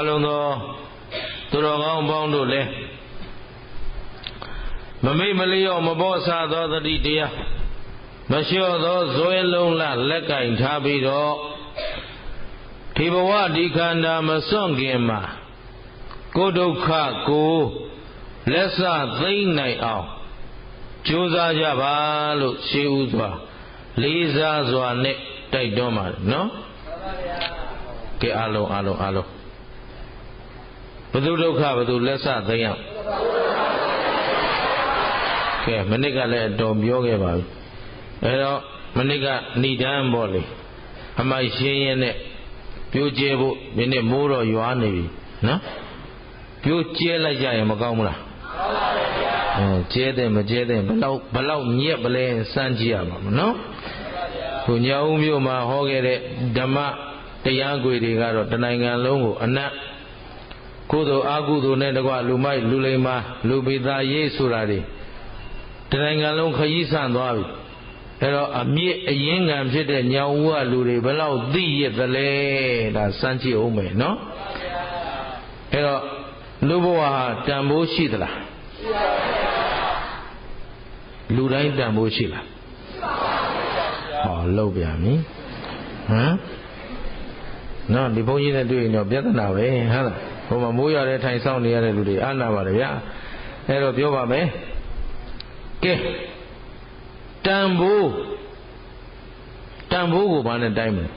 လုံးသောသူတော်ကောင်းပေါင်းတို့လည်းမမိတ်မလျော့မပေါ်ဆသောတတိတရားမလျှော့သောဇွဲလုံးလလက်ကင်ထားပြီးတော့ဒီဘဝဒီခန္ဓာမစွန့်ခင်မှာကိုယ်ဒုက္ခကိုလက်စသိမ့်နိုင်အောင်ကြိုးစားကြပါလို့ရှေးဥစွာလေးစားစွာနဲ့တိုက်တွန်းပါတယ်နော်ကဲအားလုံးဘုသူဒုက္ခဘုသူလက်စသိမ့်အောင်ကဲမနစ်ကလည်းအတော်ပြောခဲ့ပါပြီအဲတော့မနစ်ကဏိဒန်းပေါ့လေအမိုက်ရှင်းရင်နဲ့ပြိုကျဲဖို့ဒီနေ့မိုးတော့ရွာနေပြီနော်ပြိုကျဲလိုက်ကြရင်မကောင်းဘူးလားကျဲတယ်မကျဲတယ်ဘလောက်ညက်ပလဲစမ်းကြည့်ရမှာမနော်ခုညောင်ဦးမြို့မှာဟောခဲ့တဲ့ဓမ္မတရားကွေတွေကတော့တနိုင်ငံလုံးကိုအနတ်ကုသိုလ်အကုသိုလ်နဲ့တကွလူမိုက်လူလိမ္မာလူပိသားရေးဆိုတာတွေတနိုင်ငံလုံးခရီးဆန့်သွားပြီအဲတော့အမြင့်အရင်ကံဖြစ်တဲ့ညောင်ဦးကလူတွေဘယ်လောက်သိရသလဲဒါစမ်းကြည့်အောင်မယ်နော်အဲတော့လူဘဝဟာတန်ဖိုးရှိသလားလူတိုင်းတန်ဖိုးရှိလားဟောလောက်ပြန်ပြီဟမ်နော်ဒီဘုန်းကြီးနဲ့တွေ့ရင်တော့ပြဿနာပဲဟုတ်လားဟိုမှာမိုးရတဲ့ထိုင်ဆောင်နေရတဲ့လူတွေအာနာပါတယ်ဗျာအဲတော့ပြောပါမယ်ကဲတန်ဖိုးကိုဘာနဲ့တိုင်းမလဲ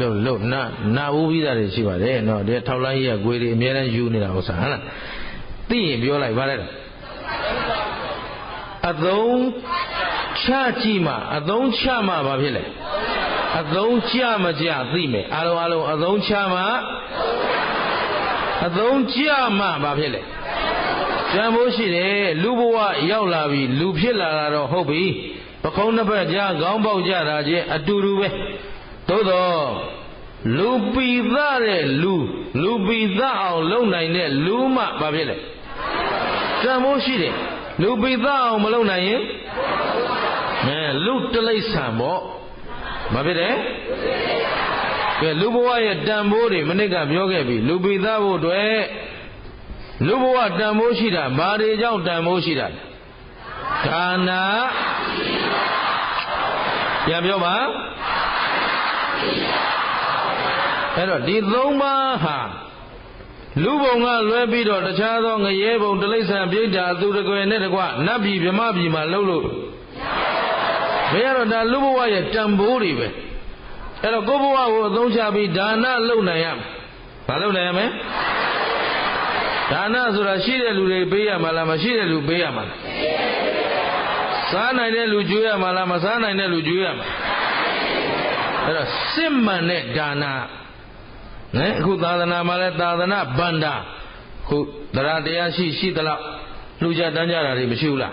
လို့နာဦးပြီးသားတွေရှိပါတယ်နော်ဒီထောက်လိုင်းကြီးကဂွေတွေအများနဲ့ယူနေတာဟုတ်စားဟမ်လားသိရင်ပြောလိုက်ပါလေအသုံးချကြည့်မှအသုံးချမှဘာဖြစ်လဲအသုံးချမကြသိမယ်အားလုံးအသုံးချမှအသုံးချမှဘာဖြစ်လဲတန်ဖိုးရှိတယ်လူဘဝရောက်လာပြီလူဖြစ်လာတာတော့ဟုတ်ပြီပခုံးနှစ်ဖက်ကြားခေါင်းပေါက်ကြတာချင်းအတူတူပဲသို့တော့လူပိသတဲ့လူပိသအောင်လုပ်နိုင်တဲ့လူမှဘာဖြစ်လဲတန်ဖိုးရှိတယ်လူပိသအောင်မလုပ်နိုင်ရင်လူတလိษံပေါ့ဘာဖြစ်တယ်ကဲလူဘဝရဲ့တန်ဖိုးတွေမနစ်ကပြောခဲ့ပြီလူပိသဖို့အတွက်လူဘဝတန်ဖိုးရှိတာဘာတွေကြောင့်တန်ဖိုးရှိတာဒါနာပြန်ပြောပါအဲ့တော့ဒီသုံးပါးဟာလူဘုံကလွဲပြီးတော့တခြားသောငရဲဘုံတိရစ္ဆာန်ပြိတ္တာသူတကွယ်နဲ့တကွနတ်ပြည်ဗြဟ္မပြည်မှာလှုပ်လို့မရတော့ဒါလူဘဝရဲ့တန်ဖိုးတွေပဲအဲ့တော့ကိုယ်ဘဝကိုအသုံးချပြီးဒါနလုပ်နိုင်ရမယ်ဘာလုပ်နိုင်ရမလဲဒါနဆိုတာရှိတဲ့လူတွေပေးရမှာလားမရှိတဲ့လူပေးရမှာလားစားနိုင်တဲ့လူကျွေးရမှာလားမစားနိုင်တဲ့လူကျွေးရမှာအဲ့တော့စစ်မှန်တဲ့ဒါနအခုသာသနာမှာလဲသာသနာဗန္ဒခုတရားတရားရှိသလောက်လူကြတန်းကြတာတွေမရှိဘူးလား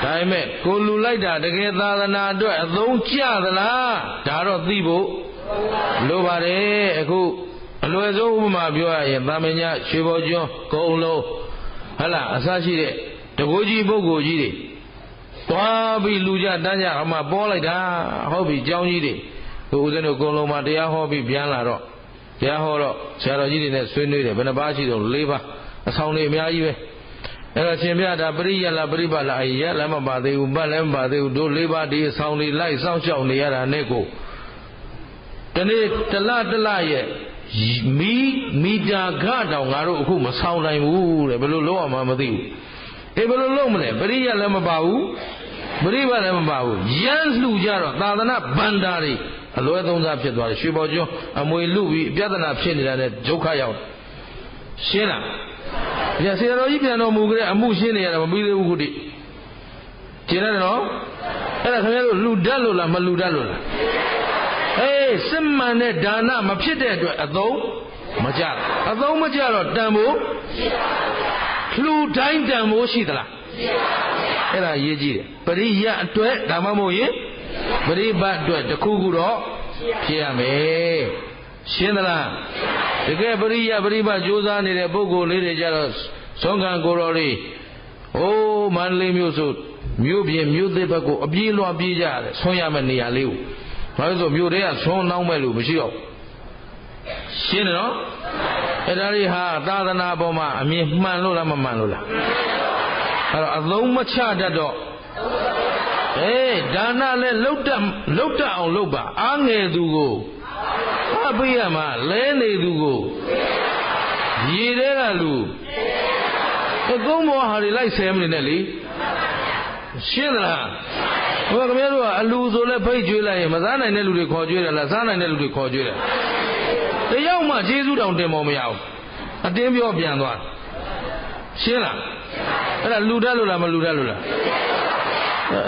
ဒါပေမဲ့ကိုလူလိုက်တာတကယ်သာသနာအတွက်အသုံးကျသလားဒါတော့သိဖို့လိုပါတယ်အခုအလွယ်ဆုံးဥပမာပြောရရင်သာမညရွှေဘော်ကျွန်းကုန်းလုံးဟဟလားအစရှိတဲ့တကိုးကြီးပုဂ္ဂိုလ်ကြီးတွေတွားပြီးလူကြတန်းကြအမှပေါ်လိုက်တာဟုတ်ပြီကျောင်းကြီးတွေသူဦးဇင်းတို့ကုန်းလုံးမှာတရားဟောပြီးပြန်လာတော့တရားဟောတော့ဆရာတော်ကြီးတွေနဲ့ဆွေးနွေးတယ်ဘယ်နှပါးရှိတော့၄ပါးအဆောင်တွေအများကြီးပဲအဲ့တော့ရှင်ပြတာပရိယလားပရိပါလားရလည်းမပါသေးဘူးပတ်လည်းမပါသေးဘူးတို့၄ပါးဒီအဆောင်တွေလိုက်စောင့်ရှောက်နေရတာနဲ့ကိုဒီနေ့တလရဲ့မီတာခတောင်ငါတို့အခုမဆောင်နိုင်ဘူးတဲ့ဘယ်လိုလုပ်အောင်မသိဘူးဘယ်လိုလုပ်မလဲပရိယလည်းမပါဘူးပရိပါလည်းမပါဘူးရမ်းလှူကြတော့သာသနာဗန္ဒာတွေအလွဲသုံးစားဖြစ်သွားတယ်ရွှေဘော်ကျွန်းအမွေလူပြီးပြဿနာဖြစ်နေတာနဲ့ဒုက္ခရောက်ရှင်းလားဗျာဆရာတော်ကြီးပြန်တော်မူကြတဲ့အမှုရှင်းနေရတာမပြီးသေးဘူးခုတည်းရှင်းတယ်နော်အဲ့ဒါခင်ဗျားတို့လှူတတ်လို့လားမလှူတတ်လို့လားစစ်မှန်တဲ့ဒါနမဖြစ်တဲ့အတွက်အသုံးမကျဘူးအသုံးမကျတော့တန်ဖိုးလှူတိုင်းတန်ဖိုးရှိသလားအဲ့ဒါရေးကြည့်တယ်ပရိယအတွက်ဒါမှမဟုတ်ရင်ပရိပတ်အတွက်တစ်ခုခုတော့ဖြစ်ရမယ်ရှင်းသလားတကယ်ပရိယပရိပတ်ကြိုးစားနေတဲ့ပုဂ္ဂိုလ်လေးတွေကြတော့ဆုံးခံကိုယ်တော်လေးမန္တလေးမြို့ဆိုမြို့ပြင်မြို့သစ်ဘက်ကိုအပြေးလွှားပြေးကြရတယ်ဆွမ်းရမယ့်နေရာလေးကိုဘာလို့ဆိုမြို့တွေကဆွမ်းနှောင်းမဲ့လို့မရှိတော့ ရှင်းတယ်နော်အဲ့ဒါလေးဟာသာသနာပေါ်မှာအမြင်မှန်လို့လားမမှန်လို့လားအဲ့တော့အသုံးမချတတ်တော့ဒါနလည်းလှုပ်တတ်အောင်လုပ်ပါအားငယ်သူကိုအပိယမှာလဲနေသူကိုရေထဲကလူအကုန်းပေါ်ဟာတွေလိုက်ဆဲမနေနဲ့လေရှင်းသလားဟိုခင်ဗျားတို့ကအလူဆိုလဲဖိတ်ကျွေးလိုက်ရင်မစားနိုင်တဲ့လူတွေခေါ်ကျွေးတယ်လားစားနိုင်တဲ့လူတွေခေါ်ကျွေးတယ်တယောက်မှကျေးဇူးတောင်တင်ပေါ်မရဘူးအတင်းပြောပြန်သွားရှင်းလားအဲ့ဒါလူတတ်လို့လားမလူတတ်လို့လား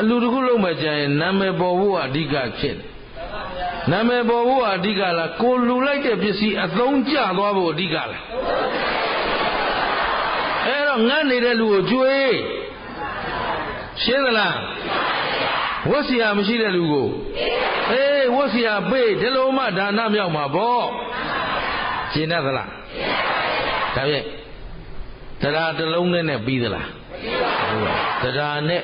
အလူတစ်ခုလုံးမှကြရင်နာမည်ပေါ်ဖို့အဓိကဖြစ်တယ်နာမည်ပေါ်ဖို့အဓိကလားကိုလူလိုက်တဲ့ပစ္စည်းအသုံးကျသွားဖို့အဓိကလားအဲ့တော့ငတ်နေတဲ့လူကိုကျွေးရှင်းသလားဝတ်စရာမရှိတဲ့လူကိုဝတ်စရာပေးဒီလိုမှဒါနမြောက်မှာပေါ့ရှင်းတတ်သလားဒါဖြင့်တရားတစ်လုံးနဲ့ပြီးသလားတရားနဲ့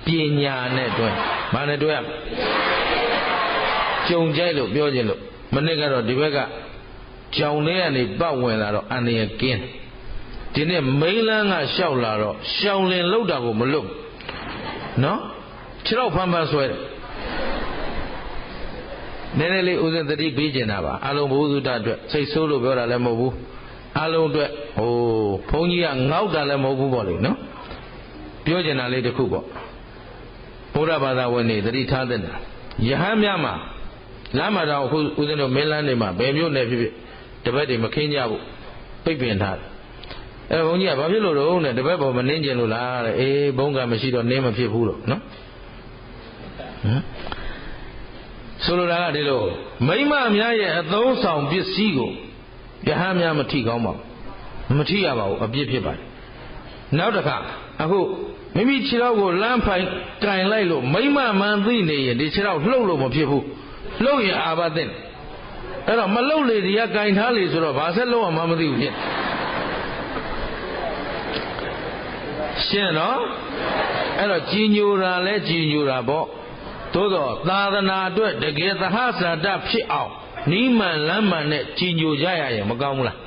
ပညာနဲ့တွဲဘာနဲ့တွဲရမလဲကြုံကြိုက်လို့ပြောခြင်းလို့မနစ်ကတော့ဒီဘက်ကကြောင်လေးကနေပတ်ဝင်လာတော့အန္တရာယ်ကင်းဒီနေ့မိန်းလန်းကရှောက်လာတော့ရှောင်လင်လောက်တာကိုမလုပ်နော်ခြေတော့ဖမ်းဖမ်းဆွဲတယ်နည်းနည်းလေးဦးဇင်းသတိပေးကျင်တာပါအလုံးဘုသူတ္တအတွက်စိတ်ဆိုးလို့ပြောတာလည်းမဟုတ်ဘူးအလုံးအတွက်ဘုန်းကြီးကငေါက်တာလည်းမဟုတ်ဘူးပေါ့လေနော်ပြောကျင်တာလေးတစ်ခုပေါ့ဘုရားဘာသာဝင်တွေသတိထားတဲ့ယဟန်များမှာလမ်းမှာတော့အခုဦးဇင်းတို့မင်းလန်းတွေမှာဘယ်မျိုးနဲ့ဖြစ်ဖြစ်တပည့်တွေမခင်းကြဘူးပိတ်ပင်ထားတယ်ဘုန်းကြီးကဘာဖြစ်လို့တော့နဲ့တပည့်ပေါ်မနှင်းကျင်လို့လားတဲ့ဘုန်းကမရှိတော့နင်းမဖြစ်ဘူးလို့နော်ဆိုလိုတာကဒီလိုမိမများရဲ့အသုံးဆောင်ပစ္စည်းကိုယဟန်များမထိကောင်းပါဘူးမထိရပါဘူးအပြစ်ဖြစ်ပါတယ်နောက်တစ်ခါအခုမိမိခြေထောက်ကိုလမ်းဖိုင်ကင်လိုက်လို့မိမမှန်သိနေရင်ဒီခြေထောက်လှုပ်လို့မဖြစ်ဘူးလှုပ်ရင်အာဘသင့်အဲ့တော့မလှုပ်လေဒီကကင်ထားလေဆိုတော့ဘာဆက်လှုပ်အောင်မသိဘူးဖြစ်ရှင်းနော်အဲ့တော့ကြည်ညိုတာလဲကြည်ညိုတာပေါ့သို့တော့သာသနာအတွက်တကယ်သဟဇာတဖြစ်အောင်နီးမှန်လမ်းမှန်နဲ့ကြည်ညိုကြရရင်မကောင်းဘူးလား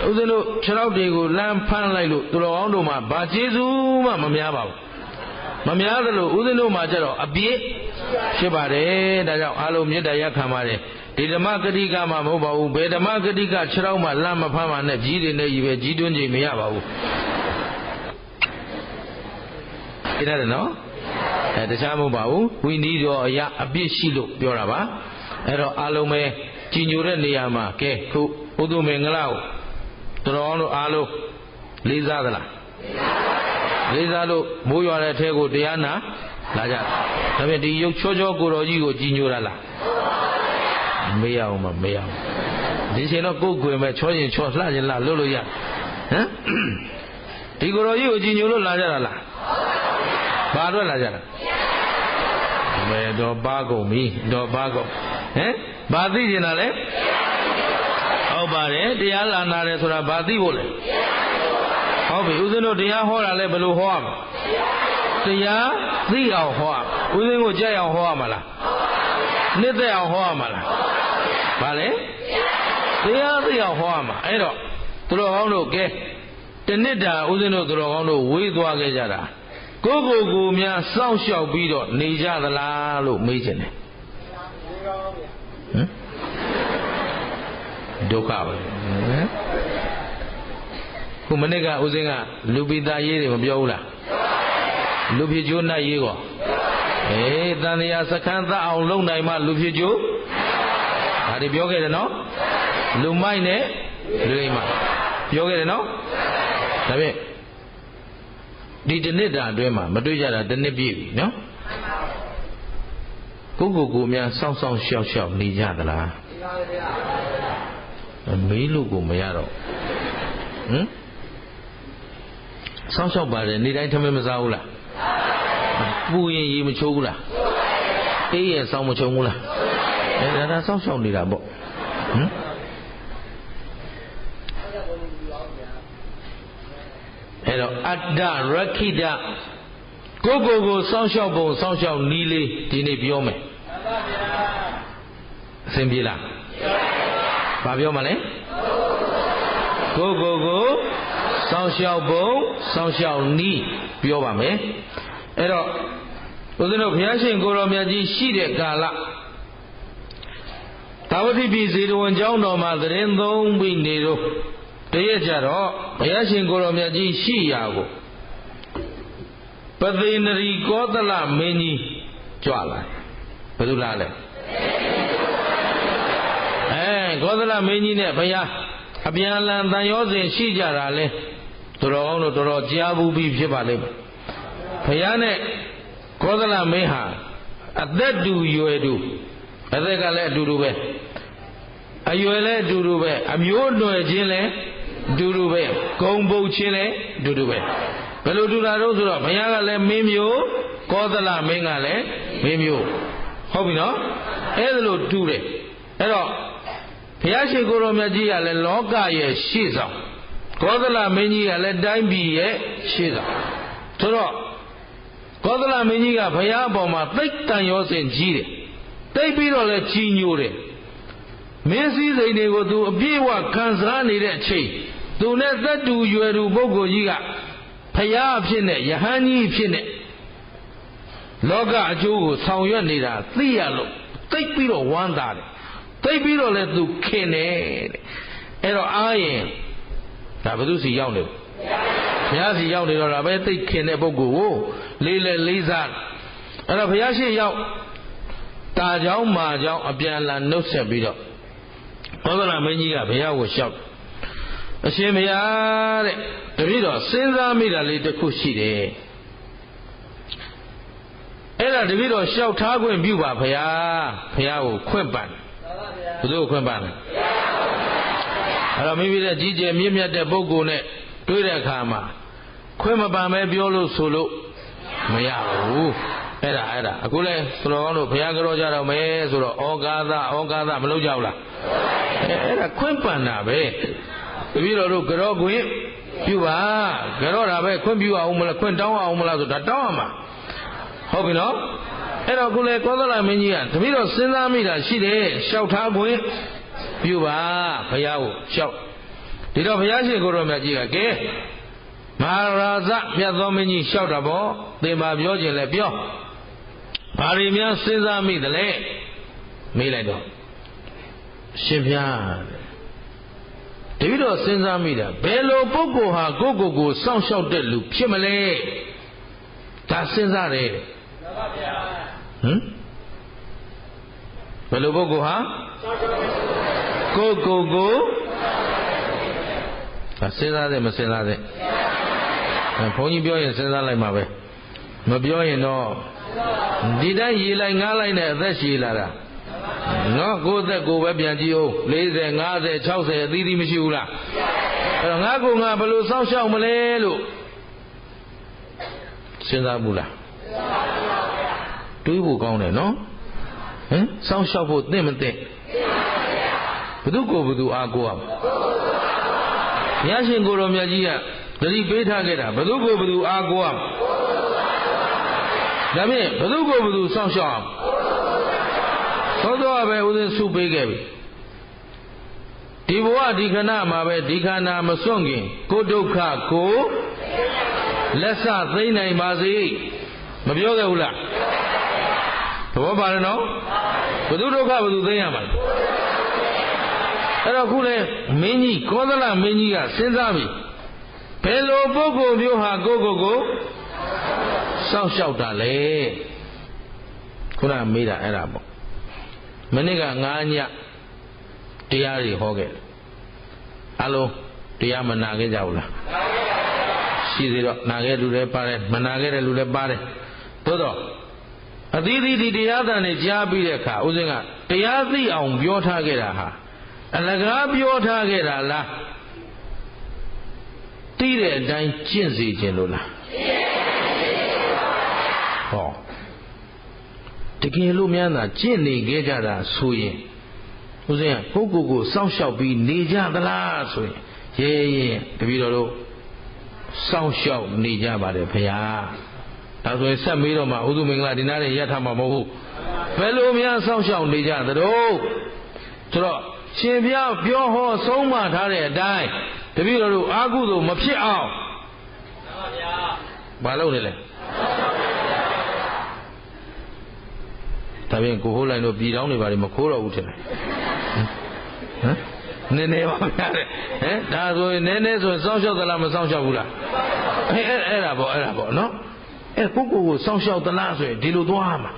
ဦးဇင်းတို့ခြေထောက်တွေကိုလမ်းဖမ်းလိုက်လို့သူတော်ကောင်းတို့မှာဘာကျေးဇူးမှမများပါဘူးမများသလိုဦးဇင်းတို့မှာကျတော့အပြည့်ဖြစ်ပါတယ်ဒါကြောင့်အားလုံးမေတ္တာရခံပါတယ်ဒီဓမ္မဂတိကမှမဟုတ်ပါဘူးဘယ်ဓမ္မဂတိကခြေထောက်မှလမ်းမဖမ်းပါနဲ့ကြီးတွေနဲ့ကြီးပဲကြီးတွန်းကြိမ်မရပါဘူးသိရတယ်နော်တခြားမဟုတ်ပါဘူးဝိနည်းတော်အရာအပြည့်ရှိလို့ပြောတာပါအဲ့တော့အားလုံးပဲကြည်ညိုတဲ့နေရာမှာကဲခုဥဒ္ဓမင်္ဂလာကိုတော်တို့အားလုံးလေးစားသလားလေးစားလို့မိုးရွာတဲ့အထဲကိုတရားနာလာကြဒါဖြင့်ဒီရုပ်ချောချောကိုတော်ကြီးကိုကြည်ညိုတာလားမေးရအောင်မမေးရအောင်ဒီချိန်တော့ကိုယ်ကွယ်မဲ့ချောရင်ချောလှရင်လှလို့လို့ရဟမ်ဒီကိုတော်ကြီးကိုကြည်ညိုလို့လာကြတာလားဘာအတွက်လာကြတာမဲတော့ပါကုန်ပြီတော့ပါကုန်ဘာသိကျင်တာလဲဟုတ်ပါတယ်တရားလာနာတယ်ဆိုတာဘာသိဖို့လဲဟုတ်ပြီဦးဇင်းတို့တရားဟောတာလဲဘယ်လိုဟောရမလဲတရားသိအောင်ဟောရဦးဇင်းကိုကြက်အောင်ဟောရမလားနှစ်သက်အောင်ဟောရမလားဘာလဲတရားသိအောင်ဟောရမှာအဲ့တော့သူတော်ကောင်းတို့ကဲတနစ်တာဦးဇင်းတို့သူတော်ကောင်းတို့ဝေးသွားခဲ့ကြတာကိုများစောင့်ရှောက်ပြီးတော့နေကြသလားလို့မေးချင်တယ်ဒုက္ခပဲခုမနေ့ကဦးစင်းကလူပိသားရေးတွေမပြောဘူးလားလူဖြစ်ကျိုးနဲ့ရေးကောတန်တရားစခန်းသအောင်လုံနိုင်မှလူဖြစ်ကျိုးဒါတွေပြောခဲ့တယ်နော်လူမိုက်နဲ့လူအိမ်မှာပြောခဲ့တယ်နော်ဒါဖြင့်ဒီတစ်နှစ်တာအတွင်းမှာမတွေ့ကြတာတစ်နှစ်ပြည့်ပြီနော်ကိုများစောင့်ရှောက်နေကြသလားမေးလို့ကိုမရတော့စောင့်ရှောက်ပါတယ်နေ့တိုင်းထမင်းမစားဘူးလားပူရင်ရေမချိုးဘူးလားအေးရင်စောင့်မချုံဘူးလားဒါစောင့်ရှောက်နေတာပေါ့အဲ့တော့အတ္တရခိတကိုစောင့်ရှောက်ပုံစောင့်ရှောက်နီးလေးဒီနေ့ပြောမယ်အဆင်ပြေလား ဘာပြောမှလဲကိုစောင့်ရှောက်ပုံစောင့်ရှောက်နည်းပြောပါမယ်အဲ့တော့ဦးဇင်းတို့ဘုရားရှင်ကိုယ်တော်မြတ်ကြီးရှိတဲ့ကာလသာဝတိပြည်ဇေတဝန်ကျောင်းတော်မှာသတင်းသုံးပြီးနေတော့တရက်ကြတော့ဘုရားရှင်ကိုယ်တော်မြတ်ကြီးရှိရာကိုပသိနရီကောသလမင်းကြီးကြွလာဘယ်သူလားလဲကောသလမင်းကြီးနဲ့ဘုရားအပြန်အလှန်တန်ရောစဉ်ရှိကြတာလဲတော်ကောင်းတို့တော်ကြားဘူးပြီးဖြစ်ပါလိမ့်မယ်ဘုရားနဲ့ကောသလမင်းဟာအသက်တူရွယ်တူအသက်ကလည်းအတူတူပဲအရွယ်လည်းအတူတူပဲအမျိုးအနွယ်ချင်းလည်းအတူတူပဲဂုံပုတ်ချင်းလည်းအတူတူပဲဘယ်လိုတူတာတော့ဆိုတော့ဘုရားကလည်းမင်းမျိုးကောသလမင်းကလည်းမင်းမျိုးဟုတ်ပြီနော်အဲ့ဒါလို့တူတယ်အဲ့တော့ဘုရားရှိခိုးတော်မြတ်ကြီးကလည်းလောကရဲ့ရှေ့ဆောင်ကောသလမင်းကြီးကလည်းတိုင်းပြည်ရဲ့ရှေ့ဆောင်ဆိုတော့ကောသလမင်းကြီးကဘုရားအပေါ်မှာသိတ်တန်ရောစင်ကြီးတယ်သိပ်ပြီးတော့လည်းကြီးညိုတယ်မင်းစည်းစိမ်တွေကိုသူအပြည့်အဝခံစားနေတဲ့အချိန်သူနဲ့သက်တူရွယ်တူပုဂ္ဂိုလ်ကြီးကဘုရားအဖြစ်နဲ့ယဟန်ကြီးအဖြစ်နဲ့လောကအကျိုးကိုဆောင်ရွက်နေတာသိရလို့သိပ်ပြီးတော့ဝမ်းသာတယ်သိပ်ပြီးတော့လည်းသူခင်တယ်တဲ့အဲ့တော့အားရင်ဒါဘယ်သူစီရောက်နေဘုရားစီရောက်နေတော့ဒါပဲသိပ်ခင်တဲ့ပုဂ္ဂိုလ်ကိုလေးစားအဲ့တော့ဘုရားရှိရောက်တာเจ้าမာเจ้าအပြန်လာနှုတ်ဆက်ပြီးတော့သောသလမင်းကြီးကဘုရားကိုလျှောက်အရှင်ဘုရားတဲ့တပည့်တော်စဉ်းစားမိတာလေးတစ်ခုရှိတယ်အဲ့ဒါတပည့်တော်လျှောက်ထားခွင့်ပြုပါဘုရားဘုရားကိုခွင့်ပန်ဘုသူ့ကိုခွင့်ပန်တယ်အဲ့တော့မိမိတဲ့ကြီးကျယ်မြင့်မြတ်တဲ့ပုဂ္ဂိုလ်နဲ့တွေ့တဲ့အခါမှာခွင့်မပန်ပဲပြောလို့ဆိုလို့မရဘူးအဲ့ဒါအခုလဲသူတော်ကောင်းတို့ဘုရားကြောကြတော့မယ်ဆိုတော့ဩကာသမလုပ်ကြဘူးလားအဲ့ဒါခွင့်ပန်တာပဲတပည့်တော်တို့ကြောခွင့်ပြုပါကြောတာပဲခွင့်ပြုအောင်မလားခွင့်တောင်းအောင်မလားဆိုဒါတောင်းရမှာဟုတ်ပြီနော်အဲ့တော့ခုလဲကောသလမင်းကြီးကတပည့်တော်စဉ်းစားမိတာရှိတယ်လျှောက်ထားခွင့်ပြုပါဘုရားကိုလျှောက်ဒီတော့ဘုရားရှင်ကိုယ်တော်မြတ်ကြီးကကဲမဟာရာဇမြတ်သောမင်းကြီးလျှောက်တာပေါ့သင်ပါပြောခြင်းလဲပြောဘာတွေများစဉ်းစားမိသလဲမေးလိုက်တော့ရှင်ဘုရားတပည့်တော်စဉ်းစားမိတာဘယ်လိုပုဂ္ဂိုလ်ဟာကိုယ့်ကိုယ်စောင့်ရှောက်တဲ့လူဖြစ်မလဲဒါစဉ်းစားတယ်မှန်ပါဗျာဘယ်လိုပုဂ္ဂိုလ်ဟာကိုယ့်ကိုယ်ဒါစဉ်းစားတယ်မစဉ်းစားတယ်ဘုန်းကြီးပြောရင်စဉ်းစားလိုက်မှာပဲမပြောရင်တော့ဒီတိုင်းရေလိုက်ငားလိုက်နဲ့အသက်ရှည်လာတာနော်ကိုယ့်အသက်ကိုပဲပြန်ကြည့်အောင်40 50 60အသီးသီးမရှိဘူးလားအဲ့တော့ငါကိုငါဘယ်လိုစောင့်ရှောက်မလဲလို့စဉ်းစားဘူးလားတွေးဖို့ကောင်းတယ်နော်စောင့်ရှောက်ဖို့သင့်မသင့်ဘယ်သူကိုဘယ်သူအားကိုးရမလဲဘုရားရှင်ကိုယ်တော်မြတ်ကြီးကသတိပေးထားခဲ့တာဘယ်သူကိုဘယ်သူအားကိုးရမလဲဒါဖြင့်ဘယ်သူကိုဘယ်သူစောင့်ရှောက်အောင်သောပဲဦးဇင်းစုပေးခဲ့ပြီဒီဘဝဒီခဏမှာပဲဒီခန္ဓာမစွန့်ခင်ကိုဒုက္ခကိုလက်ဆသိမ့်နိုင်ပါစေမပြောခဲ့ဘူးလားသဘောပါတယ်နော်ဘယ်သူဒုက္ခဘယ်သူသိမ့်ရမှာအဲ့တော့ခုလေမင်းကြီးကောသလမင်းကြီးကစဉ်းစားပြီဘယ်လိုပုဂ္ဂိုလ်မျိုးဟာကိုစောင့်ရှောက်တာလေခုနမေးတာအဲ့ဒါပေါ့မနေ့က9ညတရားတွေဟောခဲ့အလုံးတရားမနာခဲ့ကြဘူးလားရှိသေးတော့နာခဲ့လူလည်းပါတယ်မနာခဲ့တဲ့လူလည်းပါတယ်သို့တော့အသီးသီးဒီတရားသံတွေကြားပြီးတဲ့အခါဦးဇင်းကတရားသိအောင်ပြောထားခဲ့တာဟာအလကားပြောထားခဲ့တာလားသိတဲ့အတိုင်းကျင့်စေခြင်းလို့လားဟောတကယ်လို့များသာကျင့်နေခဲ့ကြတာဆိုရင်ဦးဇင်းကကိုယ့်ကိုယ်စောင့်ရှောက်ပြီးနေကြသလားဆိုရင်ရဲတပည့်တော်တို့စောင့်ရှောက်နေကြပါတယ်ဖေဟာဒါဆိုရင်ဆက်မေးတော့မှဥဒုမင်္ဂလာဒီနားနဲ့ရပ်ထားမှာမဟုတ်ဘူးဘယ်လိုများစောင့်ရှောက်နေကြသတို့ဆိုတော့ ရှင်ဘုရားပြောဟောဆုံးမထားတဲ့အတိုင်းတပည့်တော်တို့အာကုသို့မဖြစ်အောင်ဘာလုပ်နေလဲဒါပြင်ကိုဟိုးလိုက်တို့ပြည်တောင်းနေပါလေမခိုးတော့ဘူးထင်တယ်ဟမ်နည်းနည်းပါဗျာတဲ့ဟမ်ဒါဆိုရင်နည်းနည်းဆိုရင်စောင့်ရှောက်သလားမစောင့်ရှောက်ဘူးလားအဲ့ဒါပေါ့နော်ကိုစောင့်ရှောက်သလားဆိုရင်ဒီလိုသွားမှာ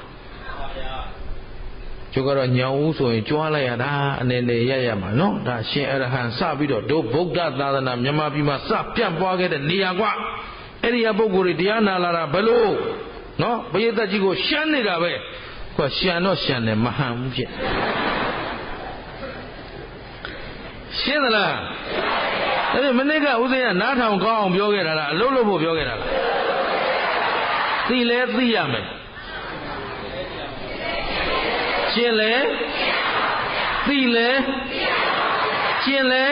ကျုပ်ကတော့ညောင်ဦးဆိုရင်ကြွားလိုက်ရတာအနေနဲ့ရမှာနော်ဒါရှင်အရဟံစပြီးတော့ဒုဗုဒ္ဓသာသနာမြန်မာပြည်မှာစပြန့်ပွားခဲ့တဲ့နေရာကွအဲ့ဒီပုဂ္ဂိုလ်တွေတရားနာလာတာဘလို့နော်ဘယသက်ကြီးကိုရှမ်းနေတာပဲကွာရှမ်းတော့ရှမ်းတယ်မဟန်ဘူးဖြစ်ရှင်းသလားအဲ့ဒီမနေ့ကဦးဇင်းကနားထောင်ကောင်းအောင်ပြောခဲ့တာလားအလုပ်လုပ်ဖို့ပြောခဲ့တာလားသိလဲသိရမယ်ရှင်းလဲသိလဲရှင်းလဲ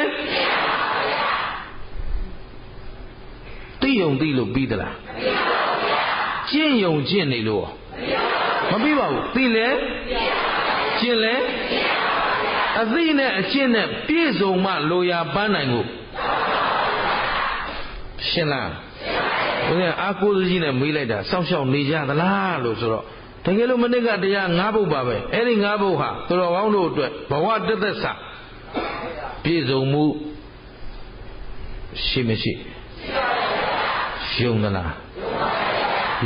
သိယုံသိလို့ပြီးသလားကျင့်ယုံကျင့်နေလို့မပြီးပါဘူးသိလဲရှင်းလဲအသိနဲ့အကျင့်နဲ့ပြည့်စုံမှလိုရာပန်းနိုင်ကိုရှင်းလားဘုရားအာကိုးကြီးနဲ့မေးလိုက်တာစောင့်ရှောက်နေကြသလားလို့ဆိုတော့တကယ်လို့မနစ်ကတရား၅ဘုတ်ပါပဲအဲ့ဒီ၅ဘုတ်ဟာသူတော်ကောင်းတို့အတွက်ဘဝတသက်စာပြည့်စုံမှုရှိမရှိယုံသလား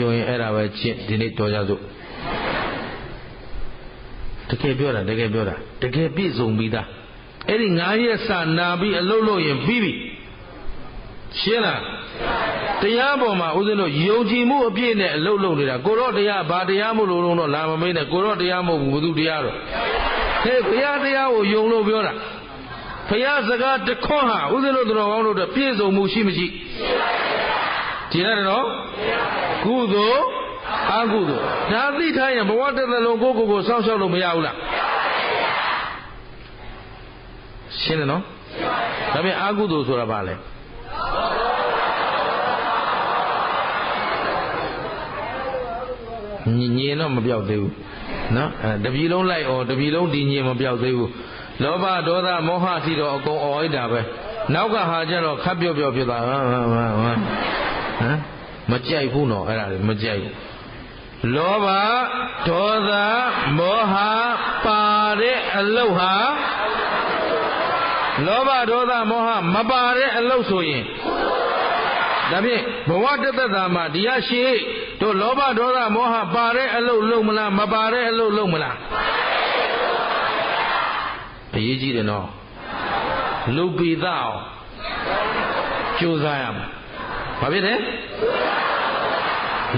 ယုံရင်အဲ့ဒါပဲချင်းဒီနေ့တော်ကြစို့တကယ်ပြောတာတကယ်ပြည့်စုံပြီးသားအဲ့ဒီ9ရက်စာနာပြီးအလုပ်လုပ်ရင်ပြီးပြီရှင်းလားတရားပေါ်မှာဦးဇင်းတို့ယုံကြည်မှုအပြည့်နဲ့အလုပ်လုပ်နေတာကိုတော့တရားဘာတရားမို့လို့တော့လာမမေးနဲ့ကိုတော့တရားမဟုတ်ဘူးဘုသူတရားတော့ဟဲ့ဘုရားတရားကိုယုံလို့ပြောတာဘုရားစကားတခွန်းဟာဦးဇင်းတို့တော်ကောင်းတို့ပြည့်စုံမှုရှိမရှိကြည်ရတယ်နော်ကုသိုလ်အကုသိုလ်ဒါသိထားရင်ဘဝတစ်သက်လုံးကိုစောင့်ရှောက်လို့မရဘူးလားရှင်းတယ်နော်ဒါပေမဲ့အကုသိုလ်ဆိုတာဘာလဲညင်တော့မပြောက်သေးဘူးနော်တပြည်လုံးလိုက်တပြည်လုံးဒီညင်မပြောက်သေးဘူးလောဘဒေါသမောဟအထိတော့အကုန်အော်လိုက်တာပဲနောက်ကဟာကျတော့ခပ်ပြော့ပြော့ဖြစ်သွားဟမ်မကြိုက်ဘူးနော်အဲ့ဒါတွေမကြိုက်ဘူးလောဘဒေါသမောဟပါတဲ့အလုပ်ဟာလောဘဒေါသမောဟမပါတဲ့အလုပ်ဆိုရင်ဒါဖြင့်ဘဝတသက်တာမှာဒီရရှိတို့လောဘဒေါသမောဟပါတဲ့အလုပ်လုပ်မလားမပါတဲ့အလုပ်လုပ်မလားအရေးကြီးတယ်နော်လူပိသအောင်ကြိုးစားရမယ်ဘာဖြစ်လဲ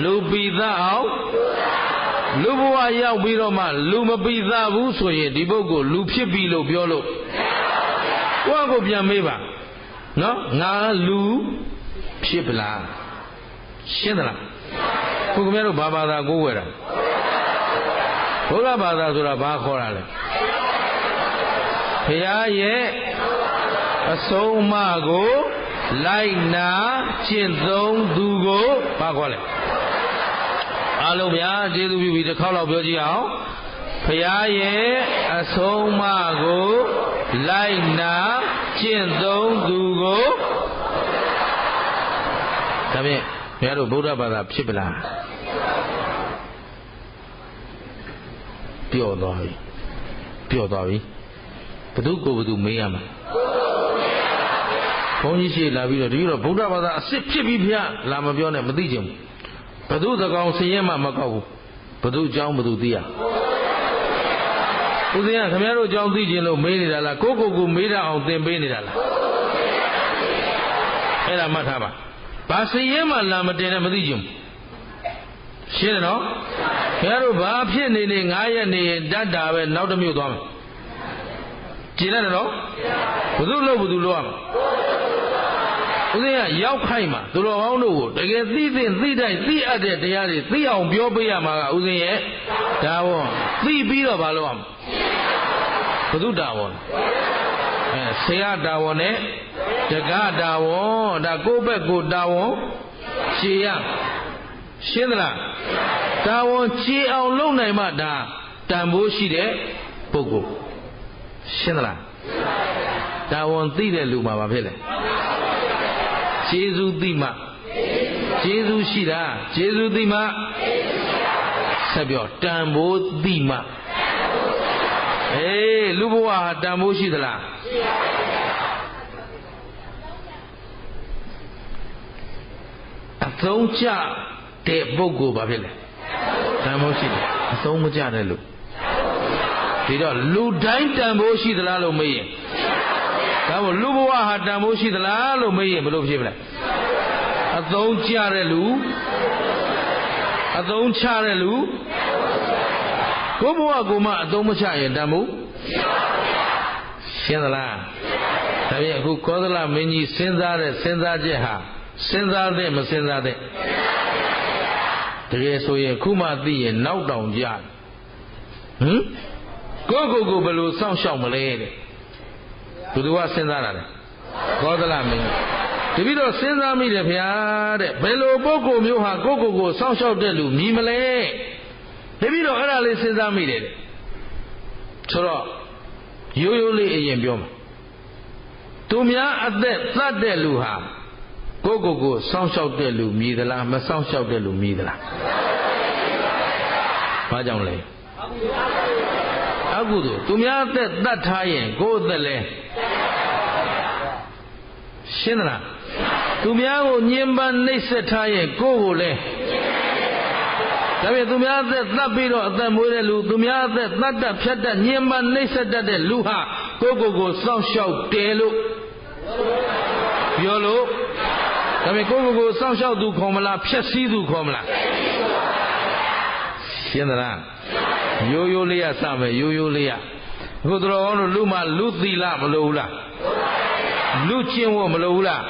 လူပိသအောင်လူဘဝရောက်ပြီးတော့မှလူမပိသဘူးဆိုရင်ဒီပုဂ္ဂိုလ်လူဖြစ်ပြီလို့ပြောလို့ကိုယ့်ကိုပြန်မေးပါနော်ငါလူဖြစ်ပလားရှင်းသလားခုခင်ဗျားတို့ဘာဘာသာကိုးဝယ်တာဘုရားဘာသာဆိုတာဘာခေါ်တာလဲဘုရားရဲ့အဆုံးအမကိုလိုက်နာကျင့်သုံးသူကိုဘာခေါ်လဲအားလုံးဗျာကျေးဇူးပြုပြီးတစ်ခေါက်လောက်ပြောကြည့်အောင်ဘုရားရဲ့အဆုံးအမကိုလိုက်နာကျင့်သုံးသူကိုဒါဖြင့်ဘုရားတို့ဗုဒ္ဓဘာသာဖြစ်ပလားပျော့သွားပြီဘု து ကိုဘု து မေးရမှာဘုန်းကြီးရှိလာပြီးတော့ဒီလိုဗုဒ္ဓဘာသာအစ်စ်ဖြစ်ပြီးဖျားလာမပြောနဲ့မသိချင်ဘူးဘု து သကောင်ဆင်းရဲမှမကောက်ဘူးဘု து အကြောင်းဘု து သိရဦးဇင်းကခင်ဗျားတို့အကြောင်းသိချင်လို့မေးနေတာလားကိုမေးတာအောင်သင်ပေးနေတာလားအဲ့ဒါမှတ်ထားပါဘာဆင်းရဲမှလာမတင်နဲ့မသိချင်ဘူးရှင်းတယ်နော်ခင်ဗျားတို့ဘာဖြစ်နေ9ရက်နေရင်တတ်တာပဲနောက်တစ်မျိုးသွားမယ်ကြည်ရတယ်နော်ဘု து လို့ရမှာဦးဇင်းကရောက်ခိုက်မှာသူတော်ကောင်းတို့ကိုတကယ်သိတိုက်သိအပ်တဲ့တရားတွေသိအောင်ပြောပေးရမှာကဦးဇင်းရဲ့ဒါဝန်သိပြီးတော့ဘာလုပ်ရမလဲဘု து တာဝန်ဆရာတာဝန်နဲ့တက္ကတာဝန်ဒါကိုယ့်ဘက်ကိုတာဝန်ရှင်းရရှင်းသလားတာဝန်ရှင်းအောင်လုပ်နိုင်မှဒါတန်ဖိုးရှိတဲ့ပုဂ္ဂိုလ် ရှင်းသလားတာဝန်သိတဲ့လူမှာဘာဖြစ်လဲကျေးဇူးသိမှကျေးဇူးရှိတာကျေးဇူးသိမှဆက်ပြောတန်ဖိုးသိမှလူဘဝဟာတန်ဖိုးရှိသလားရှိပါဘူးအသုံးချတဲ့ပုဂ္ဂိုလ်ဘာဖြစ်လဲတန်ဖိုးရှိတယ်အသုံးမချတဲ့လူဒီတော့လူတိုင်းတန်ဖိုးရှိသလားလို့မေးရင်ဒါမို့လူဘဝဟာတန်ဖိုးရှိသလားလို့မေးရင်ဘယ်လိုဖြစ်မလဲအသုံးချတဲ့လူအသုံးချတဲ့လူကိုဘဝကိုမှအသုံးမချရင်တန်ဖိုးရှင်းသလားဒါဖြင့်အခုကောသလမင်းကြီးစဉ်းစားတဲ့စဉ်းစားချက်ဟာစဉ်းစားတဲ့မစဉ်းစားတဲ့တကယ်ဆိုရင်ခုမှသိရင်နောက်တောင်ကြကိုဘယ်လိုစောင့်ရှောက်မလဲတဲ့ဘယ်သူကစဉ်းစားတာလဲကောသလမင်းတပည့်တော်စဉ်းစားမိတယ်ဗျာတဲ့ဘယ်လိုပုဂ္ဂိုလ်မျိုးဟာကိုစောင့်ရှောက်တဲ့လူမြည်မလဲတပည့်တော်အဲ့ဒါလေးစဉ်းစားမိတယ်တဲ့ဆိုတော့ရိုးရိုးလေးအရင်ပြောမှာသူများအသက်သတ်တဲ့လူဟာကိုစောင့်ရှောက်တဲ့လူမြည်သလားမစောင့်ရှောက်တဲ့လူမြည်သလားဘာကြောင့်လဲအကုသို့သူများအသက်သတ်ထားရင်ကိုယ်အသက်လဲရှင်းသလားသူများကိုညှဉ်းပန်းနှိပ်စက်ထားရင်ကိုယ်ကိုလဲဒါပေမဲ့သူများအသက်သတ်ပြီးတော့အသက်မွေးတဲ့လူသူများအသက်သတ်တတ်ဖြတ်တတ်ညှဉ်းပန်းနှိပ်စက်တတ်တဲ့လူဟာကိုစောင့်ရှောက်တယ်လို့ပြောလို့ဒါပေမဲ့ကိုစောင့်ရှောက်သူခေါ်မလားဖျက်ဆီးသူခေါ်မလားရှင်းသလားရိုးရိုးလေးရစမယ်ရိုးရိုးလေးရအခုတော်ကောင်းတို့လူမှလူသီလမလို့ဘူးလားလူကျင့်ဝတ်မလို့ဘူးလား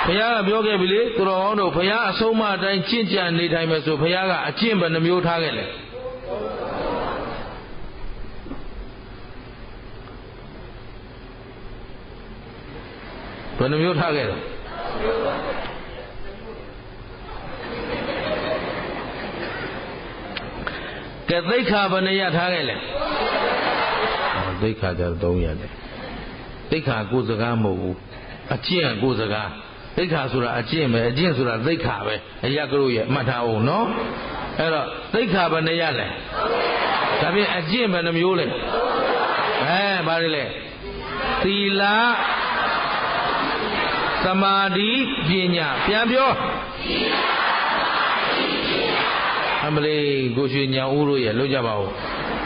ဘုရားကပြောခဲ့ပြီလေသူတော်ကောင်းတို့ဘုရားအဆုံးအမအတိုင်းကျင့်ကြံနေထိုင်မယ်ဆိုဘုရားကအကျင့်ဘယ်နှမျိုးထားခဲ့လဲဘယ်နှမျိုးထားခဲ့လဲကဲသိက္ခာဘယ်နှရထားခဲ့လဲသိက္ခာကြ3ရတယ်သိက္ခာကိုယ်စကားမဟုတ်ဘူးအကျင့်ကိုယ်စကားသိက္ခာဆိုတာအကျင့်ပဲအကျင့်ဆိုတာသိက္ခာပဲအရကရုရဲ့မှတ်ထားအောင်နော်အဲ့တော့သိက္ခာဘယ်နှရလဲဒါဖြင့်အကျင့်ဘယ်နှမျိုးလဲဘာတွေလဲသီလသမာဓိပညာပြန်ပြောအမလေးကိုရွှေညောင်ဦးတို့ရဲ့လောက်ကြပါဦး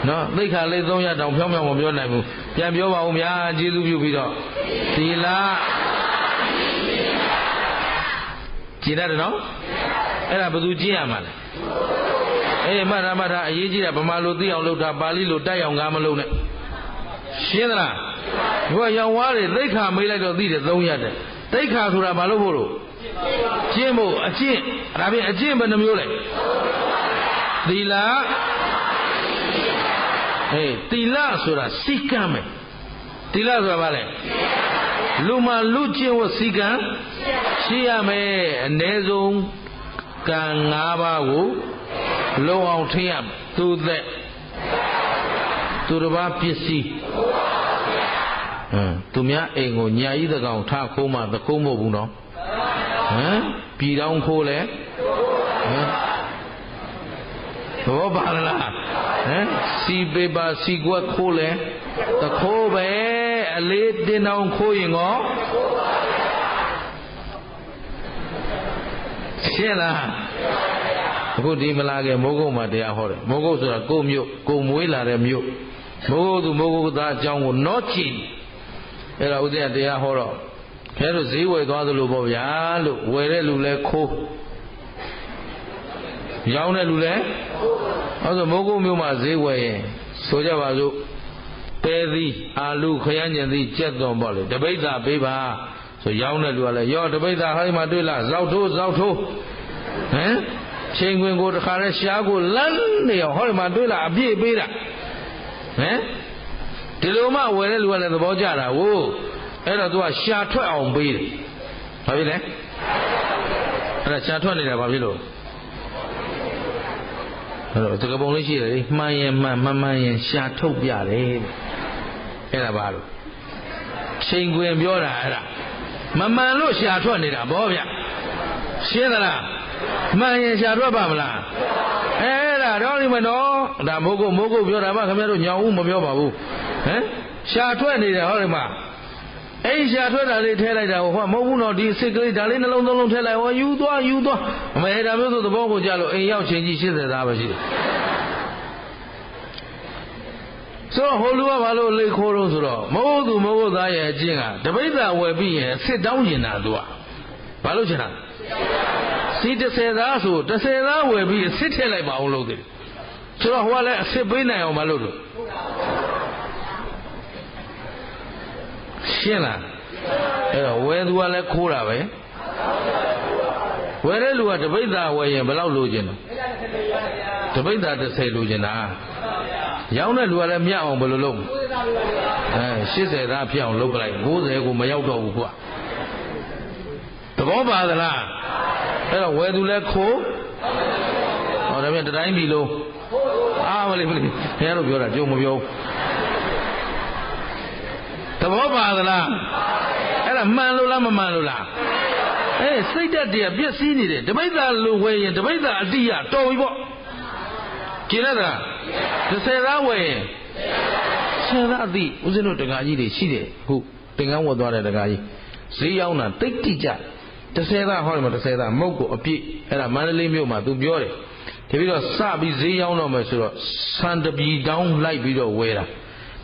နော်သိက္ခာလေး300တောင်ဖြောင်းဖြောင်းမပြောနိုင်ဘူးပြန်ပြောပါဦးများကျေးဇူးပြုပြီးတော့သီလကျင့်ရတယ်နော်အဲ့ဒါဘယ်သူကျင့်ရမှာလဲမှတ်ထားအရေးကြီးတာဗမာလိုသိအောင်လုပ်တာပါဠိလိုတိုက်အောင်ကားမလုပ်နဲ့ရှင်းသလားဘုရားရောင်ဝါးတွေသိက္ခာမေးလိုက်တော့သိတယ်300တဲ့သိက္ခာဆိုတာဘာလို့ဖို့လို့ကျင့်ဖို့အကျင့်ဒါဖြင့်အကျင့်ဘယ်နှမျိုးလဲသီလသီလဆိုတာစိကံပဲသီလဆိုတာဘာလဲလူမှလူကျင့်ဝတ်စိကံရှိရမယ်အ ਨੇ ဆုံးကံ5ပါးကိုလုံအောင်ထိရမယ်သူသက်သူတစ်ပါးပစ္စည်းသူများအိမ်ကိုညာဤတကောင်ထားခိုးမှသခိုးမဟုတ်ဘူးနော်ပြည်တောင်းခိုးလဲဘောပါလားစီပေပါစီကွက်ခိုးလဲသခိုးပဲအလေးတင်အောင်ခိုးရင်ကောရှင်းလားအခုဒီမလာခဲ့မိုးကုတ်မှာတရားဟောတယ်မိုးကုတ်ဆိုတာကိုမြို့ကိုမွေးလာတဲ့မြို့မိုးကုတ်သူမိုးကုတ်သားအကြောင်းကိုနော့ချီအဲ့ဒါဥဒိယတရားဟောတော့ခဲတို့ဈေးဝယ်သွားသလိုပေါ့ဗျာလို့ဝယ်တဲ့လူလဲခိုးရောင်းတဲ့လူလဲဟောဆိုမိုးကုတ်မြို့မှာဈေးဝယ်ရင်ဆိုကြပါစို့ပဲသီးအာလူခရမ်းညင်သီးကြက်သွန်ပေါ့လေတပိဿာပေးပါဆိုရောင်းတဲ့လူကလည်းရောတပိဿာဟိုင်းမှာတွေ့လားဇောက်ထိုးချိန်ခွင်ကိုတခါလဲရှားကိုလန်းနေရောဟောဒီမှာတွေ့လားအပြည့်ပေးတာဒီလိုမှဝယ်တဲ့လူကလည်းသဘောကျတာဟုတ်အဲ့တော့သူကရှာထွက်အောင်ပေးတယ်ဘာဖြစ်လဲအဲ့ဒါရှာထွက်နေတာဘာဖြစ်လို့အဲ့တော့တကပုံလေးရှိတယ်လေမှန်ရင်မှန်မှန်ရင်ရှာထုတ်ပြတယ် အဲ့ဒါဘာလို့ချိန်ခွင်ပြောတာအဲ့ဒါမမှန်လို့ရှာထွက်နေတာဗောဗျရှင်းသလားမှန်ရင်ရှာထွက်ပါမလားအဲ့ဒါတော့ဒီမနော်ဒါမိုးကုတ်ပြောတာမှခင်ဗျားတို့ညောင်ဦးမပြောပါဘူးဟမ်ရှာထွက်နေတယ်ဟောဒီမှာအဲ့ရှာထွက်တာလေးထဲလိုက်တာဟောမဟုတ်ဘူးနော်ဒီစစ်ကလေးဒါလေးနှလုံးသုံးလုံးထဲလိုက်ဟောယူသွားအမေဒါမျိုးဆိုသဘောကိုကြလို့အိမ်ရောက်ချိန်ကြီး80သားပဲရှိတယ်ဆိုတော့ဟိုလူကဘာလို့လေခိုးလို့ဆိုတော့မဟုတ်သူမဟုတ်သားရဲ့အချင်းကတပိဿဝယ်ပြီးရင်စစ်တောင်းကျင်တာသူကဘာလို့ချင်တာစီ30သားဆို30သားဝယ်ပြီးစစ်ထည့်လိုက်ပါအောင်လို့တယ်ဆိုတော့ဟိုကလည်းအစစ်ပေးနိုင်အောင်မလုပ်လို့ရှင်းလားအဲ့တော့ဝယ်သူကလည်းခိုးတာပဲဝယ်တဲ့လူကတပိဿဝယ်ရင်ဘယ်လောက်လိုချင်လဲတပိဿ30လိုချင်တာရောင်းတဲ့လူကလည်းမြတ်အောင်ဘယ်လိုလုပ်80သားဖြစ်အောင်လုပ်ပလိုက်90ကိုမရောက်တော့ဘူးကွာသဘောပါသလားအဲ့တော့ဝယ်သူလည်းခိုးဟောဒါပြန်တတိုင်းပြီလို့မလေးခင်ဗျားတို့ပြောတာကြုံမပြောသဘောပါသလားအဲ့ဒါမှန်လို့လားမမှန်လို့လားစိတ်ဓာတ်တွေကပြည့်စည်နေတယ်တပိဿလိုဝယ်ရင်တပိဿအတိယတော်ပြီပေါ့ကျင်ရတာ30သားဝယ်ရင်10သားအတိဦးဇင်းတို့တက္ကကြီးတွေရှိတယ်ဟုတ်တင်ကန်းဝတ်သွားတဲ့တက္ကကြီးဈေးရောက်တာတိတ်တိကျ30သားဟောတယ်မ30သားမုတ်ကိုအပြည့်အဲ့ဒါမန္တလေးမြို့မှာသူပြောတယ်ဒီပြီးတော့စပြီးဈေးရောက်တော့မယ်ဆိုတော့စံတပြီတောင်းလိုက်ပြီးတော့ဝယ်တာ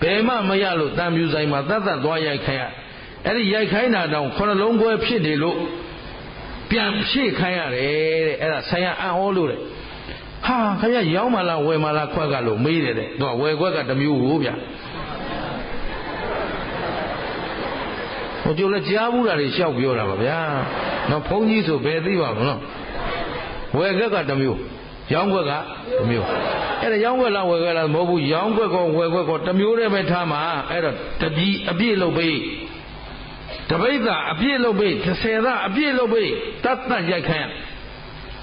ဘယ်မှမရလို့တံပြူဆိုင်မှာတတ်သွားရိုက်ခိုင်းရအဲ့ဒီရိုက်ခိုင်းတာတောင်9လုံးခွဲဖြစ်နေလို့ပြန်ဖြည့်ခိုင်းရတယ်တဲ့အဲ့ဒါဆိုင်ရအံ့ဩလို့တဲ့ဟာခင်ဗျာရောင်းမလားဝယ်မလားခွက်ကလို့မေးတယ်တဲ့သူကဝယ်ခွက်ကတစ်မျိုးကိုဗျဟိုကျိုးလဲကြားဘူးတာတွေရှောက်ပြောတာပါဗျာနော်ဘုန်းကြီးဆိုဘယ်သိပါမလို့ဝယ်ခွက်ကတစ်မျိုးရောင်းခွက်ကတစ်မျိုးအဲ့ဒါရောင်းခွက်လားဝယ်ခွက်လားမဟုတ်ဘူးရောင်းခွက်ကောဝယ်ခွက်ကောတစ်မျိုးတည်းပဲထားမှာအဲ့တော့တပီအပြည့်လုပ်ပေးတပိဿအပြည့်လုပ်ပေး30သားအပြည့်လုပ်ပေးတတ်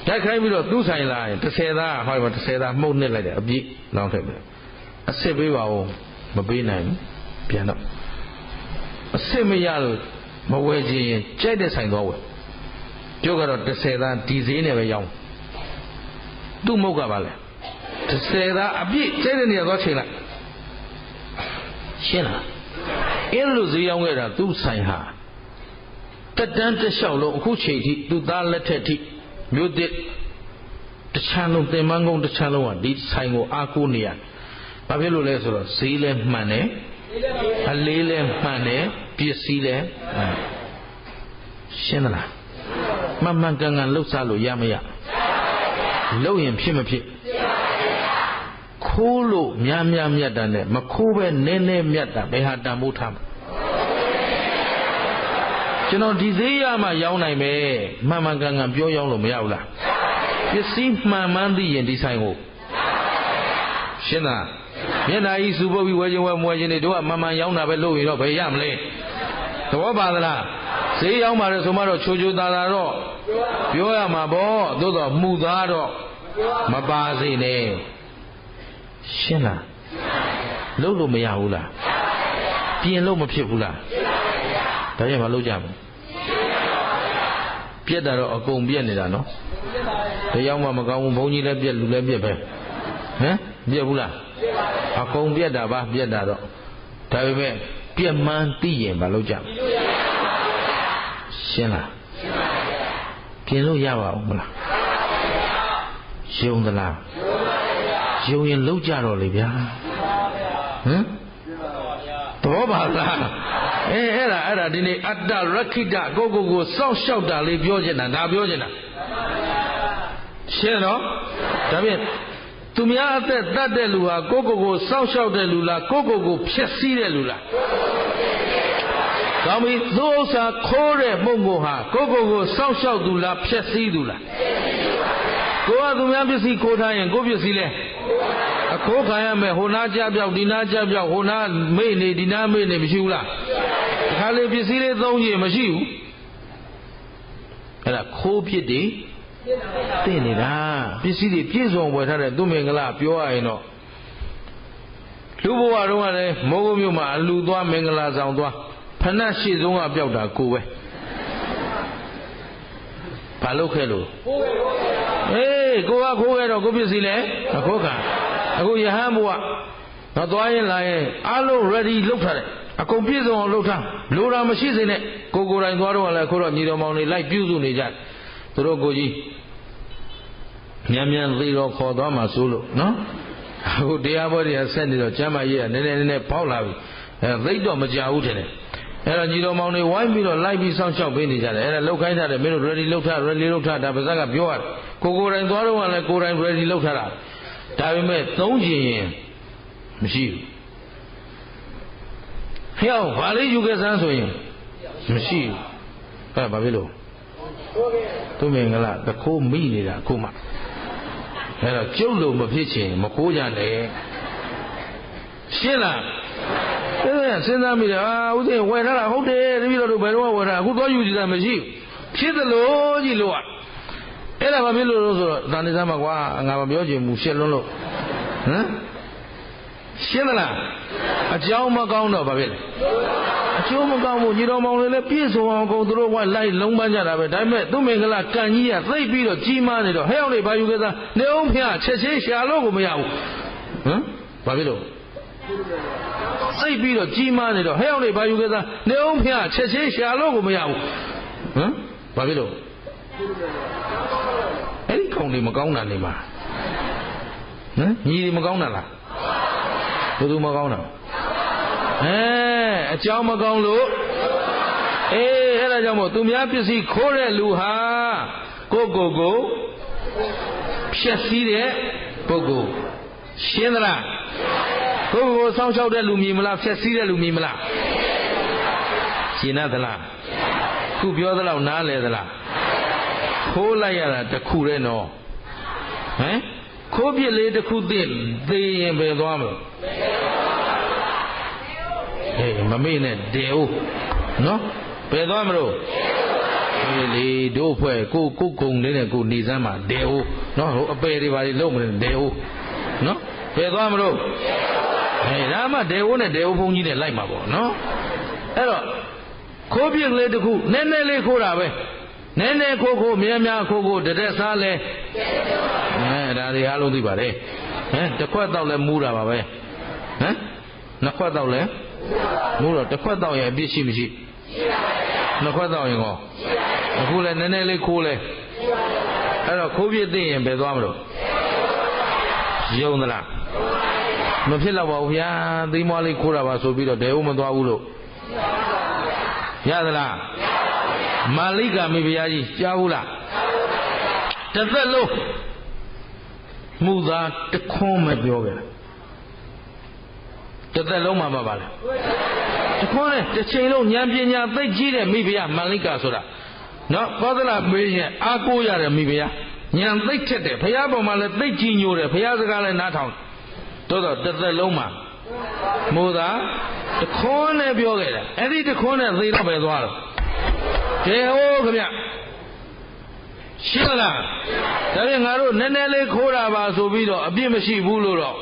ရိုက်ခိုင်းပြီးတော့သူ့ဆိုင်လာရင်30သားဟောမှာ30သားမှုတ်နစ်လိုက်တယ်အပြည့်လောင်းထည့်တယ်အစ်စ်ပေးပါဦးမပေးနိုင်ဘူးပြန်တော့အစ်စ်မရလို့မဝယ်ခြင်းရင်ကြိုက်တဲ့ဆိုင်သွားဝယ်ကျုပ်ကတော့30သားဒီဈေးနဲ့ပဲရောင်းသူ့မုတ်ကပါလေ30သားအပြည့်ကြိုက်တဲ့နေရာသွားချိန်လိုက်ရှင်းလားအဲ့လိုဈေးရောင်းခဲ့တာသူ့ဆိုင်ဟာတက်တန်းတစ်လျှောက်လုံးအခုချိန်ထိသူ့သားလက်ထက်ထိမြို့တစ်တချမ်းလုံးတင်မန်းကုန်းတချမ်းလုံးကဒီဆိုင်ကိုအားကိုးနေရဘာဖြစ်လို့လဲဆိုတော့ဈေးလည်းမှန်တယ်အလေးလည်းမှန်တယ်ပစ္စည်းလည်းရှင်းသလားမှန်မှန်ကန်ကန်လှုပ်ရှားလို့ရမရလှုပ်ရင်ဖြစ်မဖြစ်ခိုးလို့များမြတ်တာနဲ့မခိုးပဲနည်းမြတ်တာဘယ်ဟာတန်ဖိုးထားမှာကျွန်တော်ဒီဈေးရမှရောင်းနိုင်မယ်မှန်မှန်ကန်ကန်ပြောရောင်းလို့မရဘူးလားပစ္စည်းမှန်မှန်သိရင်ဒီဆိုင်ကိုရှင်းလားမျက်နှာကြီးစူပုတ်ပြီးဝယ်ခြင်းဝယ်မွယ်ခြင်းတွေတို့ကမှန်မှန်ရောင်းတာပဲလုပ်ရင်တော့ဘယ်ရမလဲသဘောပါသလားဈေးရောင်းပါတယ်ဆိုမှတော့ချိုသားတော့ပြောရမှာပေါ့သို့တော့မှုသားတော့မပါစေနဲ့ရှင်းလားလုပ်လို့မရဘူးလားပြင်လို့မဖြစ်ဘူးလားဒါပြန်မလုပ်ကြဘူးပြက်တာတော့အကုန်ပြက်နေတာနော်တရားမှမကောင်းဘူးဘုန်းကြီးလည်းပြက်လူလည်းပြက်ပဲဟမ်ပြက်ဘူးလားအကုန်ပြက်တာပါပြက်တာတော့ဒါပေမဲ့ပြက်မှန်းသိရင်မလုပ်ကြဘူးရှင်းလားပြင်လို့ရပါဦးမလားယုံသလားယုံရင်လုပ်ကြတော့လေဗျာဟမ်သဘောပါလားအဲ့ဒါဒီနေ့အတ္တရခိတကိုစောင့်ရှောက်တာလေးပြောချင်တာဒါပြောချင်တာရှင်းတော့ဒါဖြင့်သူများအသက်တတ်တဲ့လူဟာကိုစောင့်ရှောက်တဲ့လူလားကိုဖျက်ဆီးတဲ့လူလားကောင်းပြီသူဥစ္စာခိုးတဲ့ပုံကိုဟာကိုစောင့်ရှောက်သူလားဖျက်ဆီးသူလားကိုကသူများပစ္စည်းခိုးထားရင်ကိုပစ္စည်းလဲအခိုးခံရမယ်ဟိုနာကြပြောက်ဒီနာကြပြောက်ဟိုနာမေ့နေဒီနာမေ့နေမရှိဘူးလားဒီခါလေးပစ္စည်းလေးသုံးကြည့်မရှိဘူးအဲ့ဒါခိုးဖြစ်တယ်သိနေတာပစ္စည်းတွေပြည့်စုံဝယ်ထားတဲ့သူမင်္ဂလာပြောရရင်တော့ လူဘဝတုန်းကလည်းမိုးကုတ်မြို့မှာအလူသွားမင်္ဂလာဆောင်သွားဖဏတ်ရှိဆုံးကပျောက်တာကိုပဲဘာလုပ်ခဲ့လို့ကိုကခိုးခဲ့တော့ကိုပစ္စည်းလဲအခုခံအခုယဟန်ဘုရားတော့သွားရင်လာရင်အားလုံး ready လုပ်ထားတယ်အကုန်ပြည့်စုံအောင်လုပ်ထားလိုတာမရှိစေနဲ့ကိုယ်တိုင်သွားတော့လည်းအခုတော့ညီတော်မောင်တွေလိုက်ပြုစုနေကြတယ်သူတို့ကိုကြီးမြန်သေးတော့ခေါ်သွားမှစိုးလို့နော်အခုတရားဘောတွေကဆက်နေတော့ကျမ်းမာရေးကနည်းနည်းပေါက်လာပြီသိတော့မကြဘူးထင်တယ်အဲ့တော့ညီတော်မောင်တွေဝိုင်းပြီးတော့လိုက်ပြီးစောင့်ရှောက်ပေးနေကြတယ်အဲ့ဒါလောက်ခိုင်းထားတယ်မင်းတို့ ready လုပ်ထားဒါပါဇက်ကပြောရတယ်ကိုယ်တိုင်သွားတော့လည်းကိုယ်တိုင် ready လုပ်ထားတာဒါပေမဲ့သုံးကျင်ရင်မရှိဘူးဖျောက်ဘာလေးယူခဲ့စမ်းဆိုရင်မရှိဘူးအဲ့ဒါဘာဖြစ်လို့သူမင်္ဂလာတခိုးမိနေတာအခုမှအဲ့တော့ကျုပ်လို့မဖြစ်ချင်မခိုးကြနဲ့ရှင်းလားစဉ်းစားမိတယ်ဦးဇင်းဝယ်ထားတာဟုတ်တယ်တပည့်တော်တို့ဘယ်တော့ဝယ်ထားအခုသွားယူကြည့်တာမရှိဘူးဖြစ်သလိုကြည့်လို့အဲ့ဒါဘာဖြစ်လို့လဲဆိုတော့ဒါနေစမ်းပါကွာငါမပြောချင်ဘူးရှင်းလွန်းလို့ဟမ်ရှင်းသလားအကြောင်းမကောင်းတော့ဘာဖြစ်လဲအကျိုးမကောင်းဘူးညီတော်မောင်တွေလည်းပြည့်စုံအောင်ကုန်သူတို့ဝိုင်းလိုက်လုံးပန်းကြတာပဲဒါပေမဲ့သူမင်္ဂလာကံကြီးကသိပြီးတော့ကြီးမားနေတော့ဟဲ့အောင်လေးဘာယူခဲ့သားနေအောင်ဖျားချက်ချင်းရှာလို့ကိုမရဘူးဟမ်ဘာဖြစ်လို့သိပြီးတော့ကြီးမားနေတော့ဟဲ့အောင်လေးဘာယူခဲ့သားနေအောင်ဖျားချက်ချင်းရှာလို့ကိုမရဘူးဟမ်ဘာဖြစ်လို့အဲ့ဒီကောင်တွေမကောင်းတာနေမှာဟမ်ညီတွေမကောင်းတာလားဘယ်သူမကောင်းတာအကြောင်းမကောင်းလို့အဲ့ဒါကြောင့်မို့သူများပစ္စည်းခိုးတဲ့လူဟာကိုဖြက်စီးတဲ့ပုဂ္ဂိုလ်ရှင်းသလားကိုစောင့်ရှောက်တဲ့လူမြင်မလားဖြက်စီးတဲ့လူမြင်မလားရှင်းသလားခုပြောသလောက်နားလဲသလားခိုးလိုက်ရတာတခုတည်းနော်ဟမ်ခိုးပြစ်လေးတစ်ခုသိရင်ပဲသွားမလို့မမေ့နဲ့တေဦးနော်ဘယ်သွားမလို့လေတို့ဖွဲ့ကိုကုံလေးနဲ့ကိုနေစမ်းမှာတေဦးနော်ဟိုအပယ်တွေပါလေလုံးမလို့တေဦးနော်ဘယ်သွားမလို့ဒါမှတေဦးနဲ့တေဦးဘုန်းကြီးနဲ့လိုက်မှာပေါ့နော်အဲ့တော့ခိုးပြစ်လေးတစ်ခုနည်းနည်းလေးခိုးတာပဲနည်းနည်းခိုးများခိုးတရက်စားလဲဒါတွေအားလုံးသိပါတယ်တစ်ခွက်တော့လဲမူးတာပါပဲနှစ်ခွက်တော့လဲမူးတော့တစ်ခွက်တော့ရင်အပြစ်ရှိမရှိနှစ်ခွက်တော့ရင်ကောအခုလဲနည်းနည်းလေးခိုးလဲအဲ့တော့ခိုးပြစ်သိရင်ဘယ်သွားမလို့ယုံသလားမဖြစ်တော့ပါဘူးဗျာသိမွားလေးခိုးတာပါဆိုပြီးတော့ဒေဦးမသွားဘူးလို့ရသလားမာလိကာမေဘုရားကြီးကြားဘူးလားတစ်သက်လုံးမှုသားတခွန်းမပြောကြတစ်သက်လုံးမှာပါလားတခွန်းနဲ့တစ်ချိန်လုံးဉာဏ်ပညာသိကြီးတဲ့မိဖုရားမာလိကာဆိုတာနော်သောသလမေးရင်အားကိုးရတဲ့မိဖုရားဉာဏ်သိထက်တယ်ဘုရားပေါ်မှာလည်းသိကြီးညိုတယ်ဘုရားစကားလည်းနားထောင်တော့တစ်သက်လုံးမှာမှုသားတခွန်းနဲ့ပြောခဲ့တယ်အဲ့ဒီတခွန်းနဲ့သိတော့ပဲသွားတော့တေဟိုခင်ဗျရှင်းလားဒါဖြင့်ငါတို့နည်းနည်းလေးခိုးတာပါဆိုပြီးတော့အပြစ်မရှိဘူးလို့တော့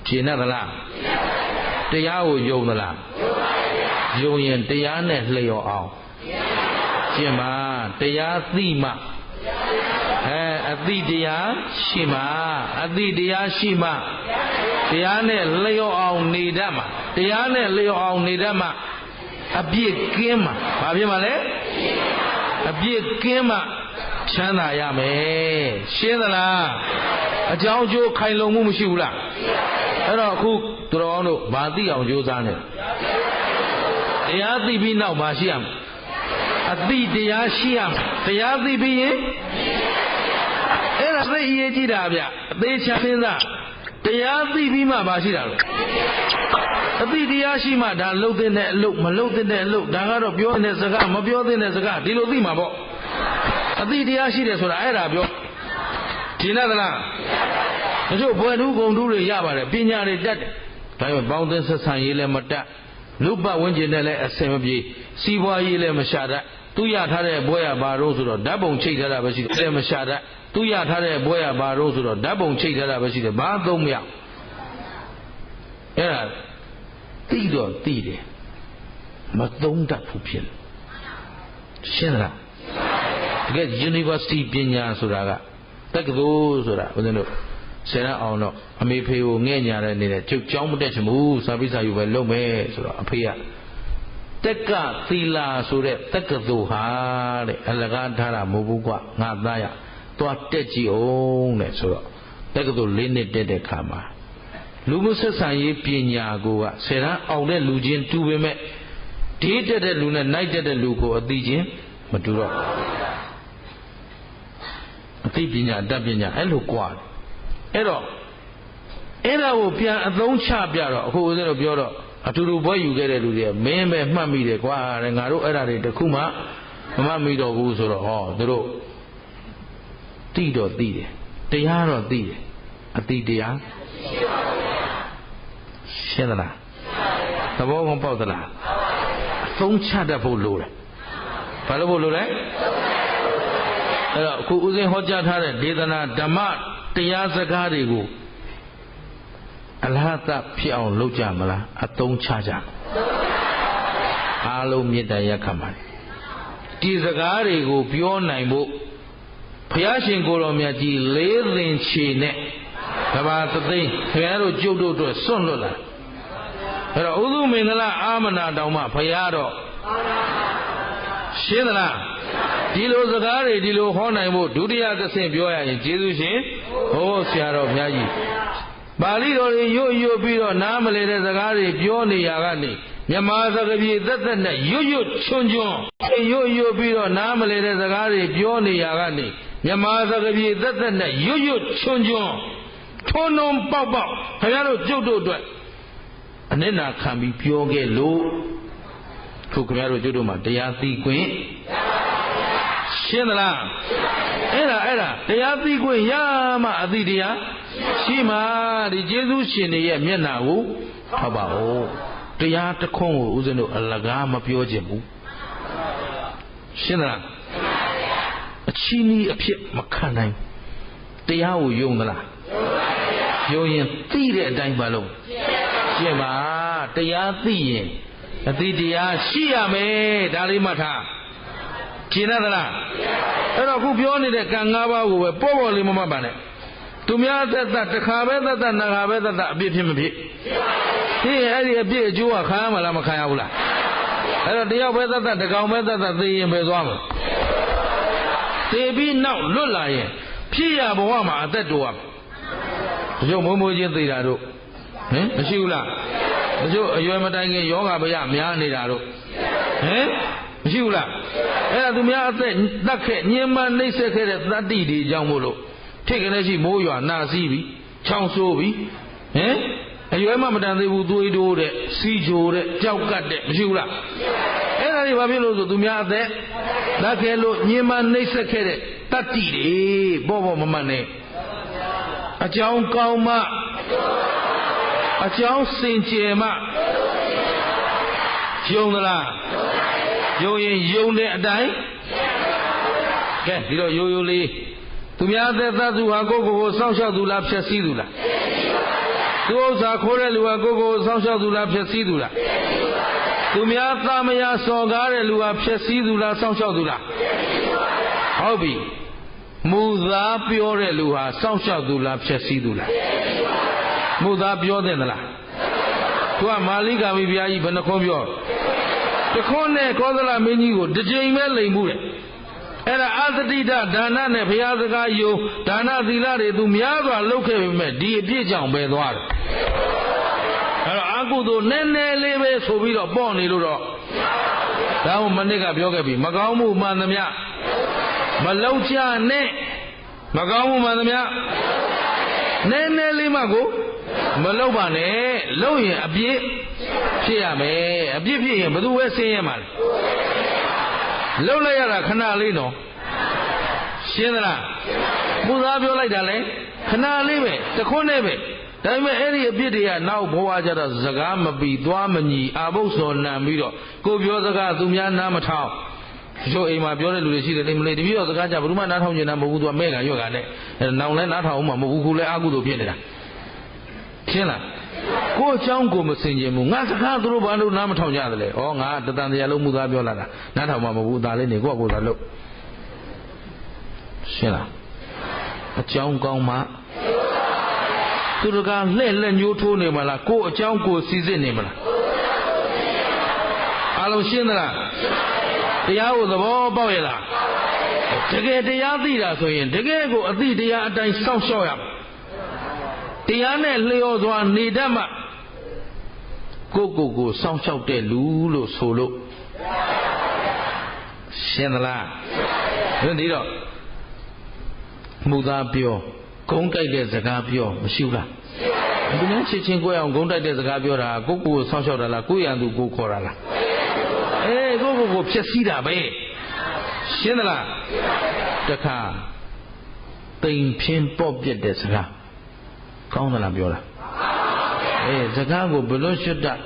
ရှင်းသလားတရားကိုယုံသလားယုံရင်တရားနဲ့လျော်အောင်ရှင်းပါတရားသိမှအသိတရားရှိမှအသိတရားရှိမှတရားနဲ့လျော်အောင်နေတတ်မှာတရားနဲ့လျော်အောင်နေတတ်မှာအပြစ်ကင်းမှာဘာဖြစ်မှာလဲအပြစ်ကင်းမှချမ်းသာရမယ်ရှင်းသလားအကြောင်းကျိုးခိုင်လုံမှုမရှိဘူးလားအဲ့တော့အခုသူတော်ကောင်းတို့ဗာသိအောင်ကြိုးစားနေတရားသိပြီးနောက်မှာရှိရမယ်အသိတရားရှိရမယ်တရားသိပြီးရင်အဲ့ဒါသိအရေးကြီးတာဗျအသေးချမ်းသာတရားသိပြီးမှမရှိတာလို့အသိတရားရှိမှဒါလှုပ်တဲ့အလုပ်မလှုပ်တဲ့အလုပ်ဒါကတော့ပြောတဲ့စကားမပြောတဲ့စကားဒီလိုသိမှာပေါ့အသိတရားရှိတယ်ဆိုတာအဲ့ဒါပြောဒီနဲ့သလားတို့ဘွယ်ထူးဂုံထူးတွေရပါတယ်ပညာတွေတတ်တယ်ဒါပေမဲ့ပေါင်းသင်းဆက်ဆံရေးလည်းမတတ်လူပတ်ဝန်းကျင်နဲ့လည်းအဆင်မပြေစီးပွားရေးလည်းမရှာတတ်သူရထားတဲ့ဘွဲရဘာတော့ဆိုတော့ဓာတ်ပုံချိတ်ထားတာပဲရှိတယ်လည်းမရှာတတ်သူရထားတဲ့ဘွဲရဘာတော့ဆိုတော့ဓာတ်ပုံချိတ်ထားတာပဲရှိတယ်ဘာသုံးမရ အဲ့ဒါသိတော့သိတယ်မသုံးတတ်ဘူးဖြစ်ရှင်းလားတကယ် University ပညာဆိုတာကတက္ကသိုလ်ဆိုတာဦးဇင်းတို့ဆယ်တန်းအောင်တော့အမေဖေကိုငဲ့ညာတဲ့အနေနဲ့ကျုပ်ကျောင်းမတက်ချင်ဘူးစာပိစာယူပဲလုပ်မယ်ဆိုတော့အဖေကတက်ကသီလာဆိုတဲ့တက္ကသိုလ်ဟာတဲ့အလကားထားတာမဟုတ်ဘူးကွာငါသားရသွားတက်ကြည့်အောင်တဲ့ဆိုတော့တက္ကသိုလ်၄နှစ်တက်တဲ့ခါမှာလူမှုဆက်ဆံရေးပညာကိုကဆယ်တန်းအောင်တဲ့လူချင်းတူပေမဲ့ဒီတက်တဲ့လူနဲ့နိုင်တက်တဲ့လူကိုအသိချင်းမတူတော့အသိပညာတတ်ပညာအဲ့လိုကွာအဲ့တော့အဲ့ဒါကိုပြန်အသုံးချပြတော့အခုဦးဇင်းတို့ပြောတော့အတူတူဘွဲယူခဲ့တဲ့လူတွေကမင်းပဲမှတ်မိတယ်ကွာတဲ့ငါတို့အဲ့ဒါတွေတခုမှမမှတ်မိတော့ဘူးဆိုတော့ဟောသူတို့သိတော့သိတယ်တရားတော့သိတယ်အသိတရားရှင်းသလားသဘောကောပေါက်သလားအသုံးချတတ်ဖို့လိုတယ်ဘာလို့ဖို့လိုလဲအဲ့တော့အခုဦးဇင်းဟောကြားထားတဲ့ဒေသနာဓမ္မတရားစကားတွေကိုအလဟတဖြစ်အောင်လုပ်ကြမလားအသုံးချကြအားလုံးမေတ္တာရက်ခံပါတယ်ဒီစကားတွေကိုပြောနိုင်ဖို့ဘုရားရှင်ကိုယ်တော်မြတ်ကြီးလေးသင်ချေနဲ့တဘာသသိန်းခင်ဗျားတို့ကျုပ်တို့အတွက်စွန့်လွတ်လာအဲ့တော့ဥဒုမင်္ဂလာအာမနာတောင်မှဘုရားတော့ရှင်းသလားဒီလိုစကားတွေဒီလိုဟောနိုင်ဖို့ဒုတိယတစ်ဆင့်ပြောရရင်ကျေးဇူးရှင်ဟောဆရာတော်ဘုရားကြီးပါဠိတော်တွေရွတ်ပြီးတော့နားမလည်တဲ့စကားတွေပြောနေရကနေမြန်မာစကားပြေသက်သက်နဲ့ရွတ်ချွန်းချွန်းရွတ်ပြီးတော့နားမလည်တဲ့စကားတွေပြောနေရကနေမြန်မာစကားပြေသက်သက်နဲ့ရွတ်ချွန်းချွန်းထုံထုံပေါက်ခင်ဗျားတို့ကျုပ်တို့အတွက်အနစ်နာခံပြီးပြောခဲ့လို့ခုခင်ဗျားတို့ကျုပ်တို့မှာတရားသိခွင့်ရှင်းသလားအဲ့ဒါတရားသိခွင့်ရမှအသိတရားရှိမှဒီကျေးဇူးရှင်တွေရဲ့မျက်နှာကိုထောက်ပါဦးတရားတခွန်းကိုဦးဇင်းတို့အလကားမပြောခြင်းဘူးရှင်းသလားအချီးနီးအဖြစ်မခံနိုင်တရားကိုယုံသလားယုံရင်သိတဲ့အတိုင်းပါလို့ရှင်းပါတရားသိရင်အသိတရားရှိရမယ်ဒါလေးမှတ်ထားရှင်းသလားအဲ့တော့ခုပြောနေတဲ့ကံ၅ပါးကိုပဲပေါ့ပေါ့လေးမမှတ်ပါနဲ့သူများသက်သက်တစ်ခါပဲသက်သက်နှစ်ခါပဲသက်သက်အပြစ်ဖြစ်မဖြစ်ဖြစ်ရင်အဲ့ဒီအပြစ်အကျိုးကခံရမှာလားမခံရဘူးလားအဲ့တော့တယောက်ပဲသက်သက်တစ်ကောင်ပဲသက်သက်သိရင်ပဲသွားမှာသိပြီးနောက်လွတ်လာရင်ဖြစ်ရဘဝမှာအသက်တိုးရမှာတချို့မွေးမွေးချင်းသိတာတို့ဟင်မရှိဘူးလားတချို့အရွယ်မတိုင်ခင်ယောဂဗျများနေတာတို့ဟင်မရှိဘူးလားအဲ့ဒါသူများအသက်တတ်ခဲ့ညင်မနှိမ့်ဆက်ခဲ့တဲ့တတ္တိတွေကြောင့်မို့လို့ထိတ်ကနေရှိမိုးရွာနာစီးပြီးချောင်းဆိုးပြီးဟင်အရွယ်မှမတန်သေးဘူးသွေးတိုးတဲ့စီးချိုတဲ့ကြောက်ကတ်တဲ့မရှိဘူးလားအဲ့ဒါတွေဘာဖြစ်လို့ဆိုသူများအသက်တတ်ခဲ့လို့ညင်မနှိမ့်ဆက်ခဲ့တဲ့တတ္တိတွေပေါ့မမှန်နဲ့အကြောင်းကောင်းမှအကြောင်းစင်ကြယ်မှယုံသလားယုံရင်ယုံတဲ့အတိုင်းကဲဒီတော့ရိုးလေးသူများသက်သသူဟာကိုယ့်ကိုယ်ကိုစောင့်ရှောက်သူလားဖျက်ဆီးသူလားသူဥစ္စာခိုးတဲ့လူဟာကိုယ့်ကိုယ်ကိုစောင့်ရှောက်သူလားဖျက်ဆီးသူလားသူများသားမယားစော်ကားတဲ့လူဟာဖျက်ဆီးသူလားစောင့်ရှောက်သူလားဟုတ်ပြီမူသားပြောတဲ့လူဟာစောင့်ရှောက်သူလားဖျက်ဆီးသူလားမူသားပြောတဲ့သလားသူကမာလိကာမိဘုရားကြီးဘယ်နှခွန်းပြောတခွန်းနဲ့ကောသလမင်းကြီးကိုတစ်ကြိမ်ပဲလိမ်မှုတဲ့အဲ့ဒါအသတိတဒါနနဲ့ဘုရားစကားယုံဒါနသီလတွေသူများစွာလုပ်ခဲ့ပေမဲ့ဒီအပြစ်ကြောင့်ပဲသွားတယ်အဲ့တော့အကုသိုလ်နည်းနည်းလေးပဲဆိုပြီးတော့ပေါ့နေလို့တော့ဒါမှမနစ်ကပြောခဲ့ပြီမကောင်းမှုမှန်သမျှမလုံးချနဲ့မကောင်းမှုမှန်သမျှနည်းနည်းလေးမှကိုမလုံးပါနဲ့လုံးရင်အပြစ်ဖြစ်ရမယ်အပြစ်ဖြစ်ရင်ဘယ်သူပဲဆင်းရဲမှာလဲလုံးလိုက်ရတာခဏလေးနော်ရှင်းသလားပူသားပြောလိုက်တာလဲခဏလေးပဲတခွန်းနဲ့ပဲဒါပေမဲ့အဲ့ဒီအပြစ်တွေကနောက်ဘဝကြတော့စကားမပြီးသွားမညီအာဘုတ်စော်နံပြီးတော့ကိုပြောစကားသူများနားမထောင်ကျိုးအိမ်မှာပြောတဲ့လူတွေရှိတယ်လေမလေးတပည့်တော်စကားကြဘယ်သူမှနားထောင်ကျင်တာမဟုတ်ဘူးသူကမဲ့ကရွက်ကနဲ့နောင်လဲနားထောင်အောင်မဟုတ်ဘူးခုလဲအာကုသို့ဖြစ်နေတာရှင်းလား ကိုအကြောင်းကိုမစင်ကြင်ဘူးငါစကားသူတို့ဘာလို့နားမထောင်ကြသလဲဩငါတတန်တရားလုံးမှုသားပြောလာတာနားထောင်မှာမဟုတ်ဘူးဒါလေးနေကိုယ့်ကိုယ်သာလို့ရှင်းလားအကြောင်းကောင်းမှသူတို့ကလှဲ့လက်ညှိုးထိုးနေမလားကိုအကြောင်းကိုစီစစ်နေမလားအားလုံးရှင်းသလားတရားကိုသဘောပေါက်ရလားတကယ်တရားသိတာဆိုရင်တကယ်ကိုအသိတရားအတိုင်းစောင့်ရှောက်ရမယ်တရားနဲ့လျော်စွာနေတတ်မှကိုစောင့်ရှောက်တဲ့လူလို့ဆိုလို့ရှင်းသလားဒီတော့မှုသားပြောဂုံးကြိုက်တဲ့စကားပြောမရှိဘူးလားဒီနေ့ချင်းချင်းကိုယ်အောင်ဂုံးတိုက်တဲ့စကားပြောတာကိုစောင့်ရှောက်တာလားကိုရန်သူကိုခေါ်တာလားကိုဖြည့်စည်းတာပဲရှင်းသလားတခါတိမ်ဖြင်းပေါ့ပြက်တဲ့စကားကောင်းသလားပြောတာစကားကိုဘလို့ရှုတတ်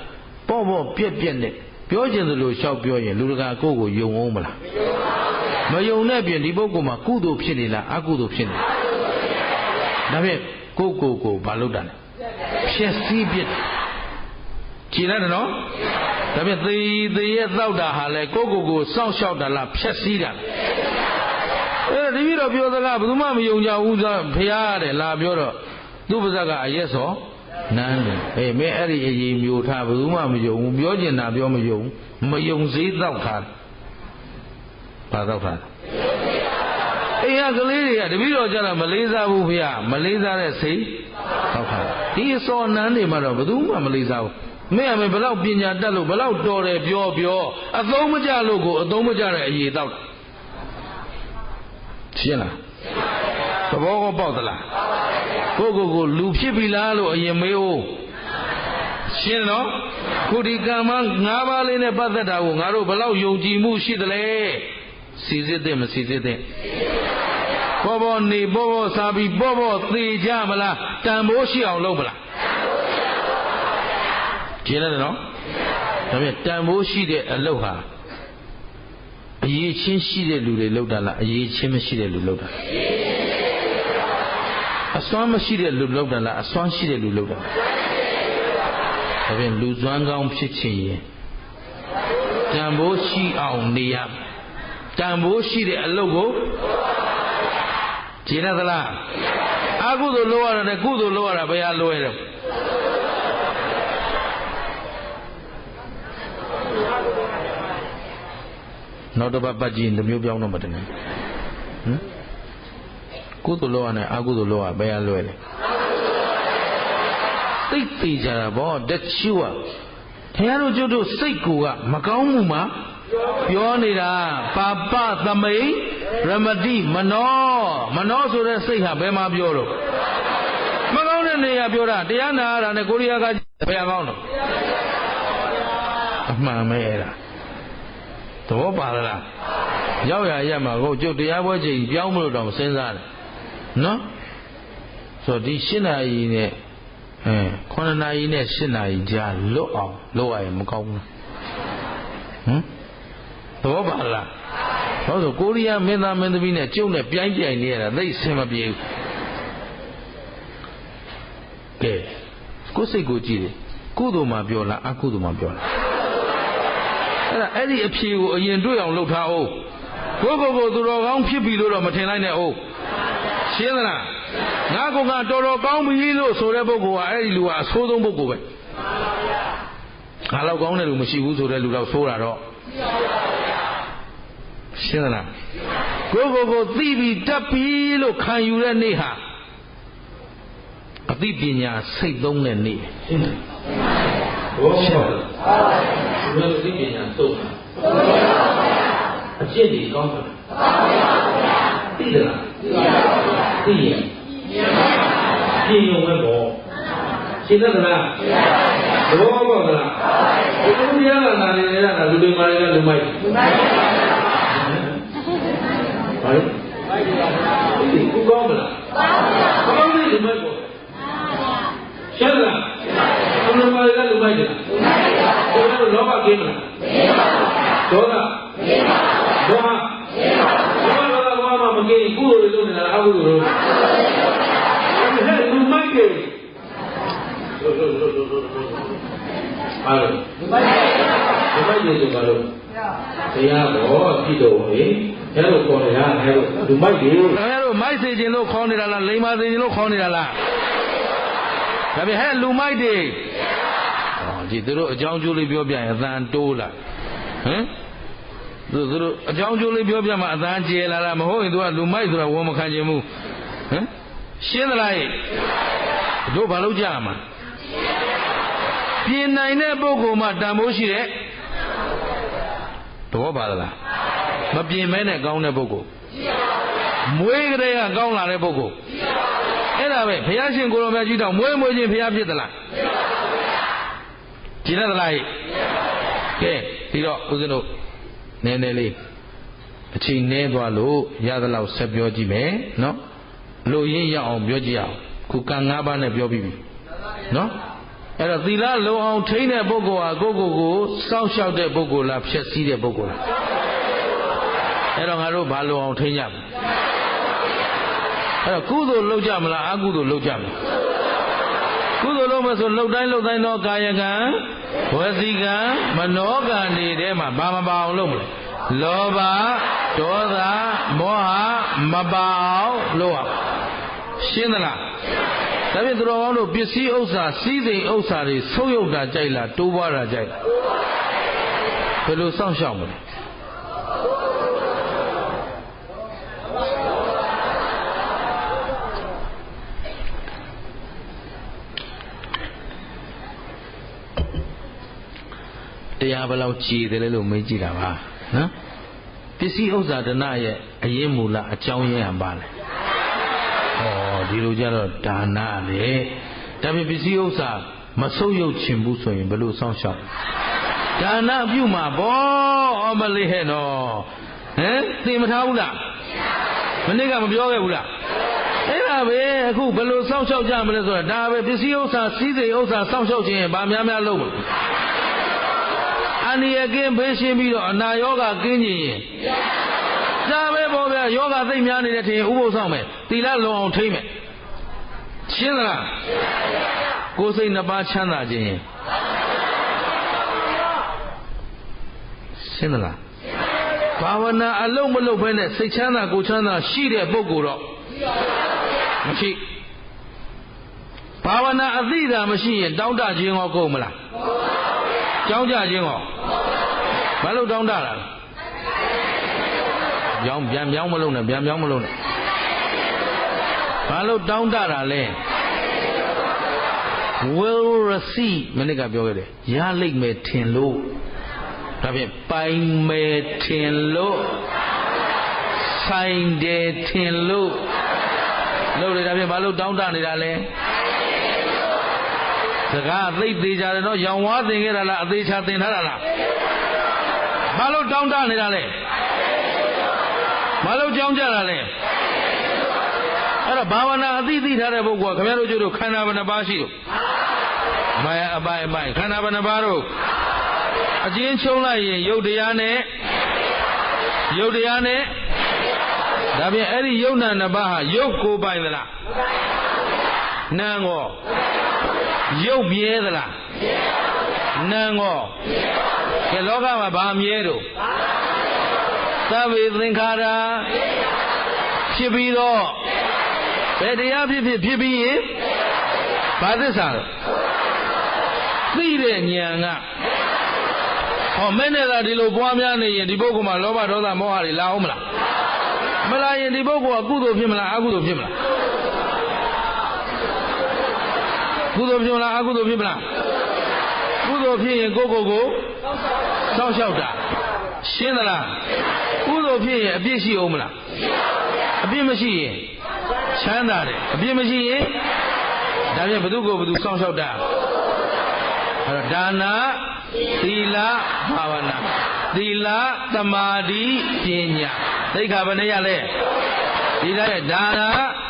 ပေါ့ပြက်နဲ့ပြောချင်သလိုရှောက်ပြောရင်လူတကာကိုယုံအောင်မလားမယုံတဲ့ပြင်ဒီပုဂ္ဂိုလ်မှာကုသိုလ်ဖြစ်နေလားအကုသိုလ်ဖြစ်နေဒါဖြင့်ကိုဘာလုပ်တာလဲဖြည့်စည်းပြစ်ကြည်လိုက်တယ်နော်ဒါဖြင့်သေရဲ့သောက်တာဟာလဲကိုစောင့်ရှောက်တာလားဖြည့်စည်းတာလားဒီပြီးတော့ပြောသလားဘယ်သူမှမယုံကြဘူးဖရားရတယ်လာပြောတော့သူ့ပါဇက်ကအရက်စောနန်းတယ်မင်းအဲ့ဒီအရေးမျိုးထားဘယ်သူမှမယုံဘူးပြောကျင်တာပြောမယုံမယုံစေးသောက်ထားဘာသောက်ထားအိမ်ကကလေးတွေကတပည့်တော်ကြတာမလေးစားဘူးဖေရမလေးစားတဲ့စိတ်သောက်ထားဒီအစောနန်းတွေမှာတော့ဘယ်သူမှမလေးစားဘူးမင်းဘယ်လောက်ပညာတတ်လို့ဘယ်လောက်တော်တယ်ပြောအသုံးမကျလို့ကိုအသုံးမကျတဲ့အရေးသောက်ရှင်းလားသဘောကောပေါက်သလားကိုလူဖြစ်ပြီလားလို့အရင်မေးဦးရှင်းနော်ခုဒီကံမ၅ပါးလေးနဲ့ပတ်သက်တာကိုငါတို့ဘယ်လောက်ယုံကြည်မှုရှိသလဲစီစစ်တဲ့မစီစစ်တဲ့ပေါ်နေပေါ်စားပြီးပေါ်သေကြမလားတန်ဖိုးရှိအောင်လုပ်မလားရှင်းတယ်နော်ဒါပြန်တန်ဖိုးရှိတဲ့အလုပ်ဟာအရေးချင်းရှိတဲ့လူတွေလုပ်တာလားအရေးချင်းမရှိတဲ့လူလုပ်တာအစွမ်းမရှိတဲ့လူလုပ်တာလားအစွမ်းရှိတဲ့လူလုပ်တာဒါပြန်လူစွမ်းကောင်းဖြစ်ချင်ရင်တန်ဖိုးရှိအောင်နေရတန်ဖိုးရှိတဲ့အလုပ်ကိုကြည်ရသလားအကုသိုလ်လုပ်ရတာနဲ့ကုသိုလ်လုပ်ရတာဘယ်ဟာလွယ်တယ်နောက်တစ်ပတ်ကြည့်ရင်မျိုးပြောင်းတော့မတင်ဘူးကုသိုလ်လုပ်ရနဲ့အကုသိုလ်လုပ်ရဘယ်ဟာလွယ်လဲစိတ်သေးကြတာဗောတက်ချူอ่ะခင်ဗျားတို့ကျုပ်တို့စိတ်ကိုကမကောင်းမှုမှာပြောနေတာပါပသမိတ်ရမတိမနောဆိုတဲ့စိတ်ဟာဘယ်မှာပြောတော့မကောင်းတဲ့နေရာပြောတာတရားနာရတာနဲ့ကိုရီးယားကဘယ်ကောင်းတော့အမှန်ပဲအဲ့ဒါသဘောပါလားရောက်ရရမှာကိုကျုပ်တရားပွဲချိန်ပြောင်းမလို့တော့စဉ်းစားတယ်နော်ဆိုတော့ဒီ8နာရီနဲ့9နာရီနဲ့8နာရီကြာလွတ်အောင်လုပ်ရရင်မကောင်းဘူးသဘောပါလားဟောဆိုကိုရီးယားမင်းသားမင်းသမီးနဲ့ကျုပ်နဲ့ပြိုင်နေရတာသိအဆင်မပြေဘူးကဲကိုယ်စိတ်ကိုကြည့်တယ်ကုသိုလ်မှပြောလားအကုသိုလ်မှပြောလားအဲ့ဒီအဖြေကိုအရင်တွေ့အောင်လုပ်ထားအောင်ကိုသူတော်ကောင်းဖြစ်ပြီလို့တော့မထင်လိုက်နဲ့အောင်ရှင်းသလားငါကတော်တော်ကောင်းပြီလို့ဆိုတဲ့ပုဂ္ဂိုလ်ကအဲ့ဒီလူကအဆိုးဆုံးပုဂ္ဂိုလ်ပဲငါလောက်ကောင်းတဲ့လူမရှိဘူးဆိုတဲ့လူတော့ဆိုးတာတော့ရှင်းသလားကိုသိပြီးတတ်ပြီလို့ခံယူတဲ့နေ့ဟာအသိပညာစိတ်သုံးတဲ့နေ့ရှင်းတယ်ဘယ်လိုသိပညာသုံးလဲအကျင့်ဒီကောင်းတယ်သိတယ်လားသိရင်ပြင်ရုံပဲပေါ့ရှင်းတယ်လားဘောဘောကလားဘုရားကနာနေရတာလူတွေမာတွေကလူမိုက်ဘာလဲကိုကောင်းမလားကောင်းတယ်လူမိုက်ပေါ့ရှင်းလားလူမာတွေကလူမိုက်တယ်ကိုယ်တို့လောဘကင်းမလားဒေါသဒေါမမကင်းကုသိုလ်တွေလုပ်နေတာအကုသိုလ်တွေလူမိုက်တယ် အားလုံးဒီမိုက်တွေဆိုတော့တရားတော်ကြည့်တော့လေအဲလိုခေါ်နေတာအဲလိုဒီမိုက်တွေအဲလိုမိုက်စေခြင်းလို့ခေါ်နေတာလားလိမ္မာစေခြင်းလို့ခေါ်နေတာလားဒါပေမဲ့ဟဲ့လူမိုက်တွေကြည့်သူတို့အကြောင်းကျိုးလေးပြောပြရင်အသံတိုးလာဟမ်သူတို့အကြောင်းကျိုးလေးပြောပြမှအသံကျဲလာတာမဟုတ်ရင်သူကလူမိုက်ဆိုတာဝန်မခံခြင်းဘူးဟမ်ရှင်းသလားတို့ဘာလို့ကြားမှာပြင်နိုင်တဲ့ပုဂ္ဂိုလ်မှတန်ဖိုးရှိတဲ့တော့ပါလားမပြင်မဲနဲ့ကောင်းတဲ့ပုဂ္ဂိုလ်မွေးကလေးကကောင်းလာတဲ့ပုဂ္ဂိုလ်အဲ့ဒါပဲဘုရားရှင်ကိုယ်တော်မြတ်ကြီးတော်မွေးချင်းဘုရားဖြစ်သလားကြည်ရသလားကဲပြီးတော့ဦးဇင်းတို့နည်းနည်းလေးအချိန်နည်းသွားလို့ရသလောက်ဆက်ပြောကြည့်မယ်နော်လူရင်းရအောင်ပြောကြည့်အောင်ခုကံ၅ပါးနဲ့ပြောပြီးပြီနော်အဲ့တော့သီလလုံအောင်ထိန်းတဲ့ပုဂ္ဂိုလ်ဟာကိုယ့်ကိုယ်စောင့်ရှောက်တဲ့ပုဂ္ဂိုလ်လားဖျက်ဆီးတဲ့ပုဂ္ဂိုလ်လားအဲ့တော့ငါတို့ဘာလုံအောင်ထိန်းကြမလဲအဲ့တော့ကုသိုလ်လုပ်ကြမလားအကုသိုလ်လုပ်ကြမလားကုသိုလ်လုပ်မယ်ဆိုလှုပ်တိုင်းသောကာယကံဝစီကံမနောကံတွေထဲမှာဘာမပါအောင်လုပ်မလဲလောဘဒေါသမောဟမပါအောင်လုပ်ရရှင်းသလားဒါဖြင့်သူတော်ကောင်းတို့ပစ္စည်းဥစ္စာစီးစိမ်ဥစ္စာတွေဆုပ်ယုပ်တာကြိုက်လားတိုးပွားတာကြိုက်ဘယ်လိုစောင့်ရှောက်မလဲတရားဘယ်လောက်ကြည်တယ်လဲလို့မေးကြည့်တာပါနော်ပစ္စည်းဥစ္စာဒနာရဲ့အရင်မူလအကြောင်းရင်းပါလေဟောဒီလိုကြတော့ဒါနလေဒါပေမဲ့ပစ္စည်းဥစ္စာမဆုပ်ယုပ်ချင်ဘူးဆိုရင်ဘယ်လိုစောင့်ရှောက်ဒါနပြုမှာပေါ့အမလေးဟဲ့နော်ဟမ်သိမထားဘူးလားမနေ့ကမပြောခဲ့ဘူးလားအဲ့ဒါပဲအခုဘယ်လိုစောင့်ရှောက်ကြမလဲဆိုတာဒါပဲပစ္စည်းဥစ္စာစီးစိမ်ဥစ္စာစောင့်ရှောက်ခြင်းဗာများလုပ်မှာအန္တရာယ်ကင်းဘေးရှင်းပြီးတော့အနာရောဂါကင်းခြင်းရင်ဒါပဲပေါ့ဗျာယောဂသိမ့်များနေတဲ့ထင်ဥပုသ်ဆောင်မယ်သီလလုံအောင်ထိမ့်မယ်ရှင်းသလားကိုယ်စိတ်နှစ်ပါးချမ်းသာခြင်းရင်ရှင်းသလားဘာဝနာအလုံးမလုံးဘဲနဲ့စိတ်ချမ်းသာကိုယ်ချမ်းသာရှိတဲ့ပုဂ္ဂိုလ်တော့မရှိဘာဝနာအသိသာမရှိရင်တောင်းတခြင်းရောကုန်မလားကြောင်းကြခြင်းရောဘာလို့တောင်းတတာလဲပြန်မလုံးနဲ့ဘာလို့တောင်းတတာလဲ will receive မနေ့ကပြောခဲ့တယ်ရလိမ့်မယ်ထင်လို့ဒါဖြင့်ပိုင်မယ်ထင်လို့ဆိုင်တယ်ထင်လို့လို့လေဒါဖြင့်ဘာလို့တောင်းတနေတာလဲစကားအသိသေးကြတယ်နော်ရောင်ဝါးသင်ခဲ့တာလားအသေးချာသင်ထားတာလားဘာလို့တောင်းတနေတာလဲဘာလို့ကြောင်းကြတာလဲအဲ့တော့ဘာဝနာအသိထားတဲ့ပုဂ္ဂိုလ်ကခင်ဗျားတို့ကျတို့ခန္ဓာဘယ်နှပါးရှိလို့အပိုင်ခန္ဓာဘယ်နှပါးတို့အကျဉ်းချုပ်လိုက်ရင်ယုတ်တရားနဲ့ဒါဖြင့်အဲ့ဒီယုတ်နာနှစ်ပါးဟာယုတ်ကိုပိုင်သလားနာငောယုတ်မြဲသလားနာငောကဲလောကမှာဘာမြဲတို့သဗ္ဗေသင်္ခါရဖြစ်ပြီးတော့ဘယ်တရားဖြစ်ပြီးရင်ဘာသစ္စာလဲသိတဲ့ဉာဏ်ကဟောမင်းနဲ့သာဒီလိုပွားများနေရင်ဒီပုဂ္ဂိုလ်မှာလောဘဒေါသမောဟတွေလာအောင်မလားမလာရင်ဒီပုဂ္ဂိုလ်ကကုသိုလ်ဖြစ်မလားအကုသိုလ်ဖြစ်မလားကုသိုလ်ဖြစ်မလားအကုသိုလ်ဖြစ်မလားကုသိုလ်ဖြစ်ရင်ကိုစောင့်ရှောက်တာရှင်းသလားကုသိုလ်ဖြစ်ရင်အပြစ်ရှိအောင်မလားအပြစ်မရှိရင်ချမ်းသာတယ်အပြစ်မရှိရင်ဒါဖြင့်ဘု து ကိုဘု து စောင့်ရှောက်တာအဲ့တော့ဒါနသီလဘာဝနာသီလသမာဓိပညာသိက္ခာဘယ်နှရလဲဒီတိုင်းဒါန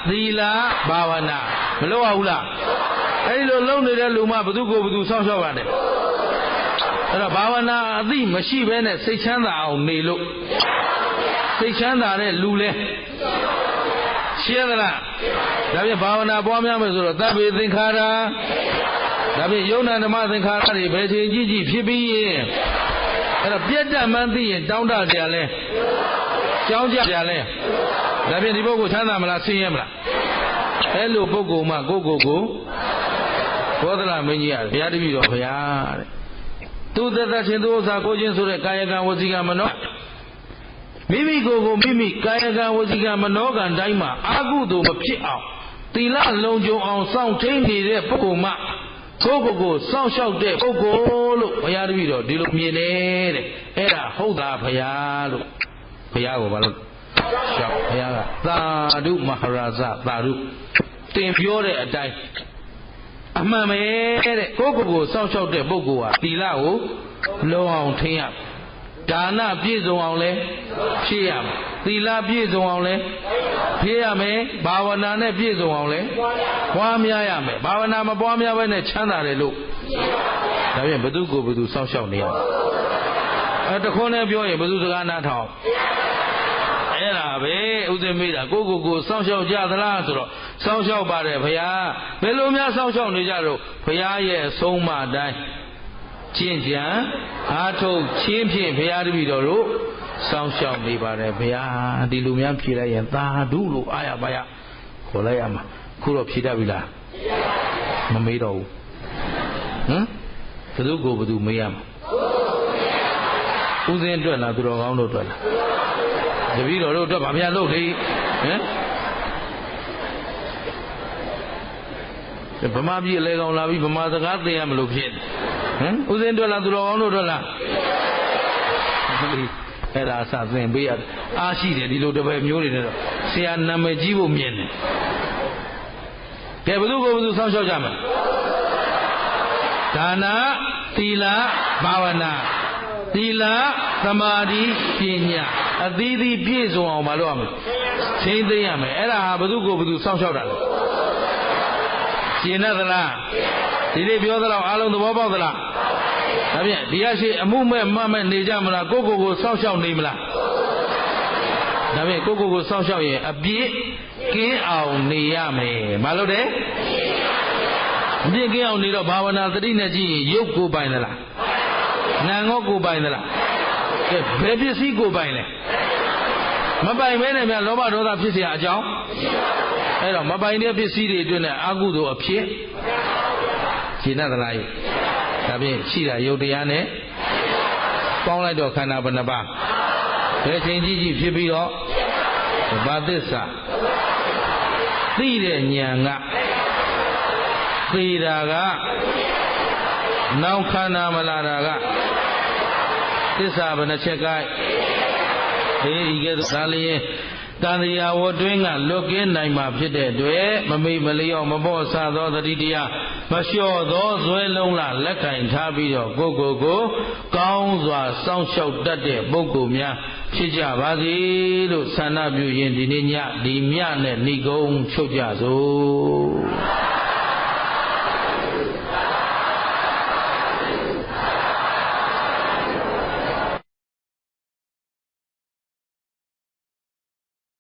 သီလဘာဝနာမလုပ်ရဘူးလားအဲ့ဒီလိုလုပ်နေတဲ့လူမှဘု து ကိုဘု து စောင့်ရှောက်ရတယ်အဲ့တော့ဘာဝနာအသိမရှိဘဲနဲ့စိတ်ချမ်းသာအောင်နေလို့စိတ်ချမ်းသာတဲ့လူလဲရှင်းသလားဒါဖြင့်ဘာဝနာပွားများမယ်ဆိုတော့သဗ္ဗေသင်္ခါရ ဒါဖြင့်ယုံနာဓမ္မသင်္ခါရတွေဘယ်ချိန်ကြည့်ကြည့်ဖြစ်ပြီးရင်အဲ့တော့ပြတ်တတ်မှန်းသိရင်တောင်းတကြလဲကြောင်းကြကြလဲဒါဖြင့်ဒီပုဂ္ဂိုလ်ချမ်းသာမလားဆင်းရဲမလားအဲ့လိုပုဂ္ဂိုလ်မှကိုယ့်ကိုယ်ကိုဘောဓလမင်းကြီးကဘုရားတပည့်တော်ဘုရားတဲ့သူသက်သက်ချင်းသူဥစ္စာကိုချင်းဆိုတဲ့ကာယကံဝစီကံမနောမိမိကိုယ်ကိုမိမိကာယကံဝစီကံမနောကံတိုင်းမှာအာဟုသို့မဖြစ်အောင်သီလလုံခြုံအောင်စောင့်ထိန်နေတဲ့ပုဂ္ဂိုလ်မှကိုယ့်ကိုယ်စောင့်ရှောက်တဲ့ပုဂ္ဂိုလ်လို့ဘုရားတပည့်တော်ဒီလိုမြင်တယ်တဲ့အဲ့ဒါဟုတ်တာဘုရားလို့ဘုရားကိုဘာလို့ရှောက်ဘုရားကသာဓုမဟာရာဇသာဓုတင်ပြောတဲ့အတိုင်းအမှန်ပဲတဲ့ကိုယ့်ကိုယ်စောင့်ရှောက်တဲ့ပုဂ္ဂိုလ်ဟာသီလကိုလုံအောင်ထိန်ရဒါနပြည့်စုံအောင်လဲဖြည့်ရမယ်သီလပြည့်စုံအောင်လဲဖြည့်ရမယ်ဘာဝနာနဲ့ပြည့်စုံအောင်လဲပွားများရမယ်ဘာဝနာမပွားများဘဲနဲ့ချမ်းသာတယ်လို့ဒါပြန်ဘသူကိုဘသူစောင့်ရှောက်နေရအောင်တခွန်းနဲ့ပြောရင်ဘသူစကားနားထောင်အဲ့ဒါပဲဥစဉ်မေးတာကိုစောင့်ရှောက်ကြသလားဆိုတော့စောင့်ရှောက်ပါတယ်ဘုရားဘယ်လိုများစောင့်ရှောက်နေကြတော့ဘုရားရဲ့အဆုံးအမတိုင်းကျင့်ကြံအားထုတ်ချင်းဖြင့်ဘုရားတပည့်တော်တို့စောင့်ရှောက်နေပါတယ်ဘုရားဒီလူများဖြေလိုက်ရင်သာဓုလို့အာရပါရခေါ်လိုက်ရမှာခုတော့ဖြေတတ်ပြီလားမမေးတော့ဘူးဘယ်သူကိုဘယ်သူမေးရမှာဥစဉ်အတွက်လားသူတော်ကောင်းတို့အတွက်လားတပည့်တော်တို့အတွက်ဗာဘုရားလုပ်လေဗမာပြည်အလေကောင်လာပြီးဗမာစကားသိရမလို့ဖြစ်ဥစဉ်အတွက်လားသူတော်ကောင်းတို့အတွက်လားအဲ့ဒါအစသင်ပေးရအားရှိတယ်ဒီလိုတပည့်မျိုးတွေနဲ့တော့ဆရာနာမည်ကြီးဖို့မြင်တယ်ကဲဘယ်သူကိုဘယ်သူစောင့်ရှောက်ကြမှာဒါနသီလဘာဝနာသီလသမာဓိပညာအသီးသီးပြည့်စုံအောင်မလုပ်ရမယ်ချိန်သိရမယ်အဲ့ဒါဟာဘယ်သူကိုဘယ်သူစောင့်ရှောက်တာလဲရှင်းသလားဒီနေ့ပြောသလောက်အားလုံးသဘောပေါက်သလားဒါဖြင့်ဒီရရှိအမှုမဲ့မှမဲ့နေကြမလားကိုစောင့်ရှောက်နေမလားဒါဖြင့်ကိုစောင့်ရှောက်ရင်အပြည့်ကင်းအောင်နေရမယ်မလုပ်တယ်အပြည့်ကင်းအောင်နေတော့ဘာဝနာသတိနဲ့ကြည့်ရင်ရုပ်ကိုပိုင်သလားနာငေါကိုပိုင်သလားကဲဘယ်ပစ္စည်းကိုပိုင်လဲမပိုင်မဲနဲ့များလောဘဒေါသဖြစ်เสียအကြောင်းအဲ့တော့မပိုင်တဲ့ပစ္စည်းတွေအတွင်းနဲ့အာဟုသို့အဖြစ်ရှင်းသလားဒါဖြင့်ရှိတာယုတ်တရားနဲ့ပေါင်းလိုက်တော့ခန္ဓာဘယ်နှပါးဘယ်ချိန်ကြည့်ကြည့်ဖြစ်ပြီးတော့ဘာသစ္စာသိတဲ့ဉာဏ်ကသိတာကနောက်ခန္ဓာမလာတာကသစ္စာဘယ်နှချက်ကဲဒီကဲသာလျင်တန်တရားဝတွင်းကလွတ်ကင်းနိုင်မှာဖြစ်တဲ့အတွက်မမေ့မလျော့မပေါ့ဆသောတတိတရားမလျှော့သောဇွဲလုံးလားလက်ကင်ထားပြီးတော့ကိုကောင်းစွာစောင့်ရှောက်တတ်တဲ့ပုဂ္ဂိုလ်များဖြစ်ကြပါစေလို့ဆန္ဒပြုရင်ဒီနေ့ညဒီမြနဲ့ဏိကုံချုပ်ကြစို့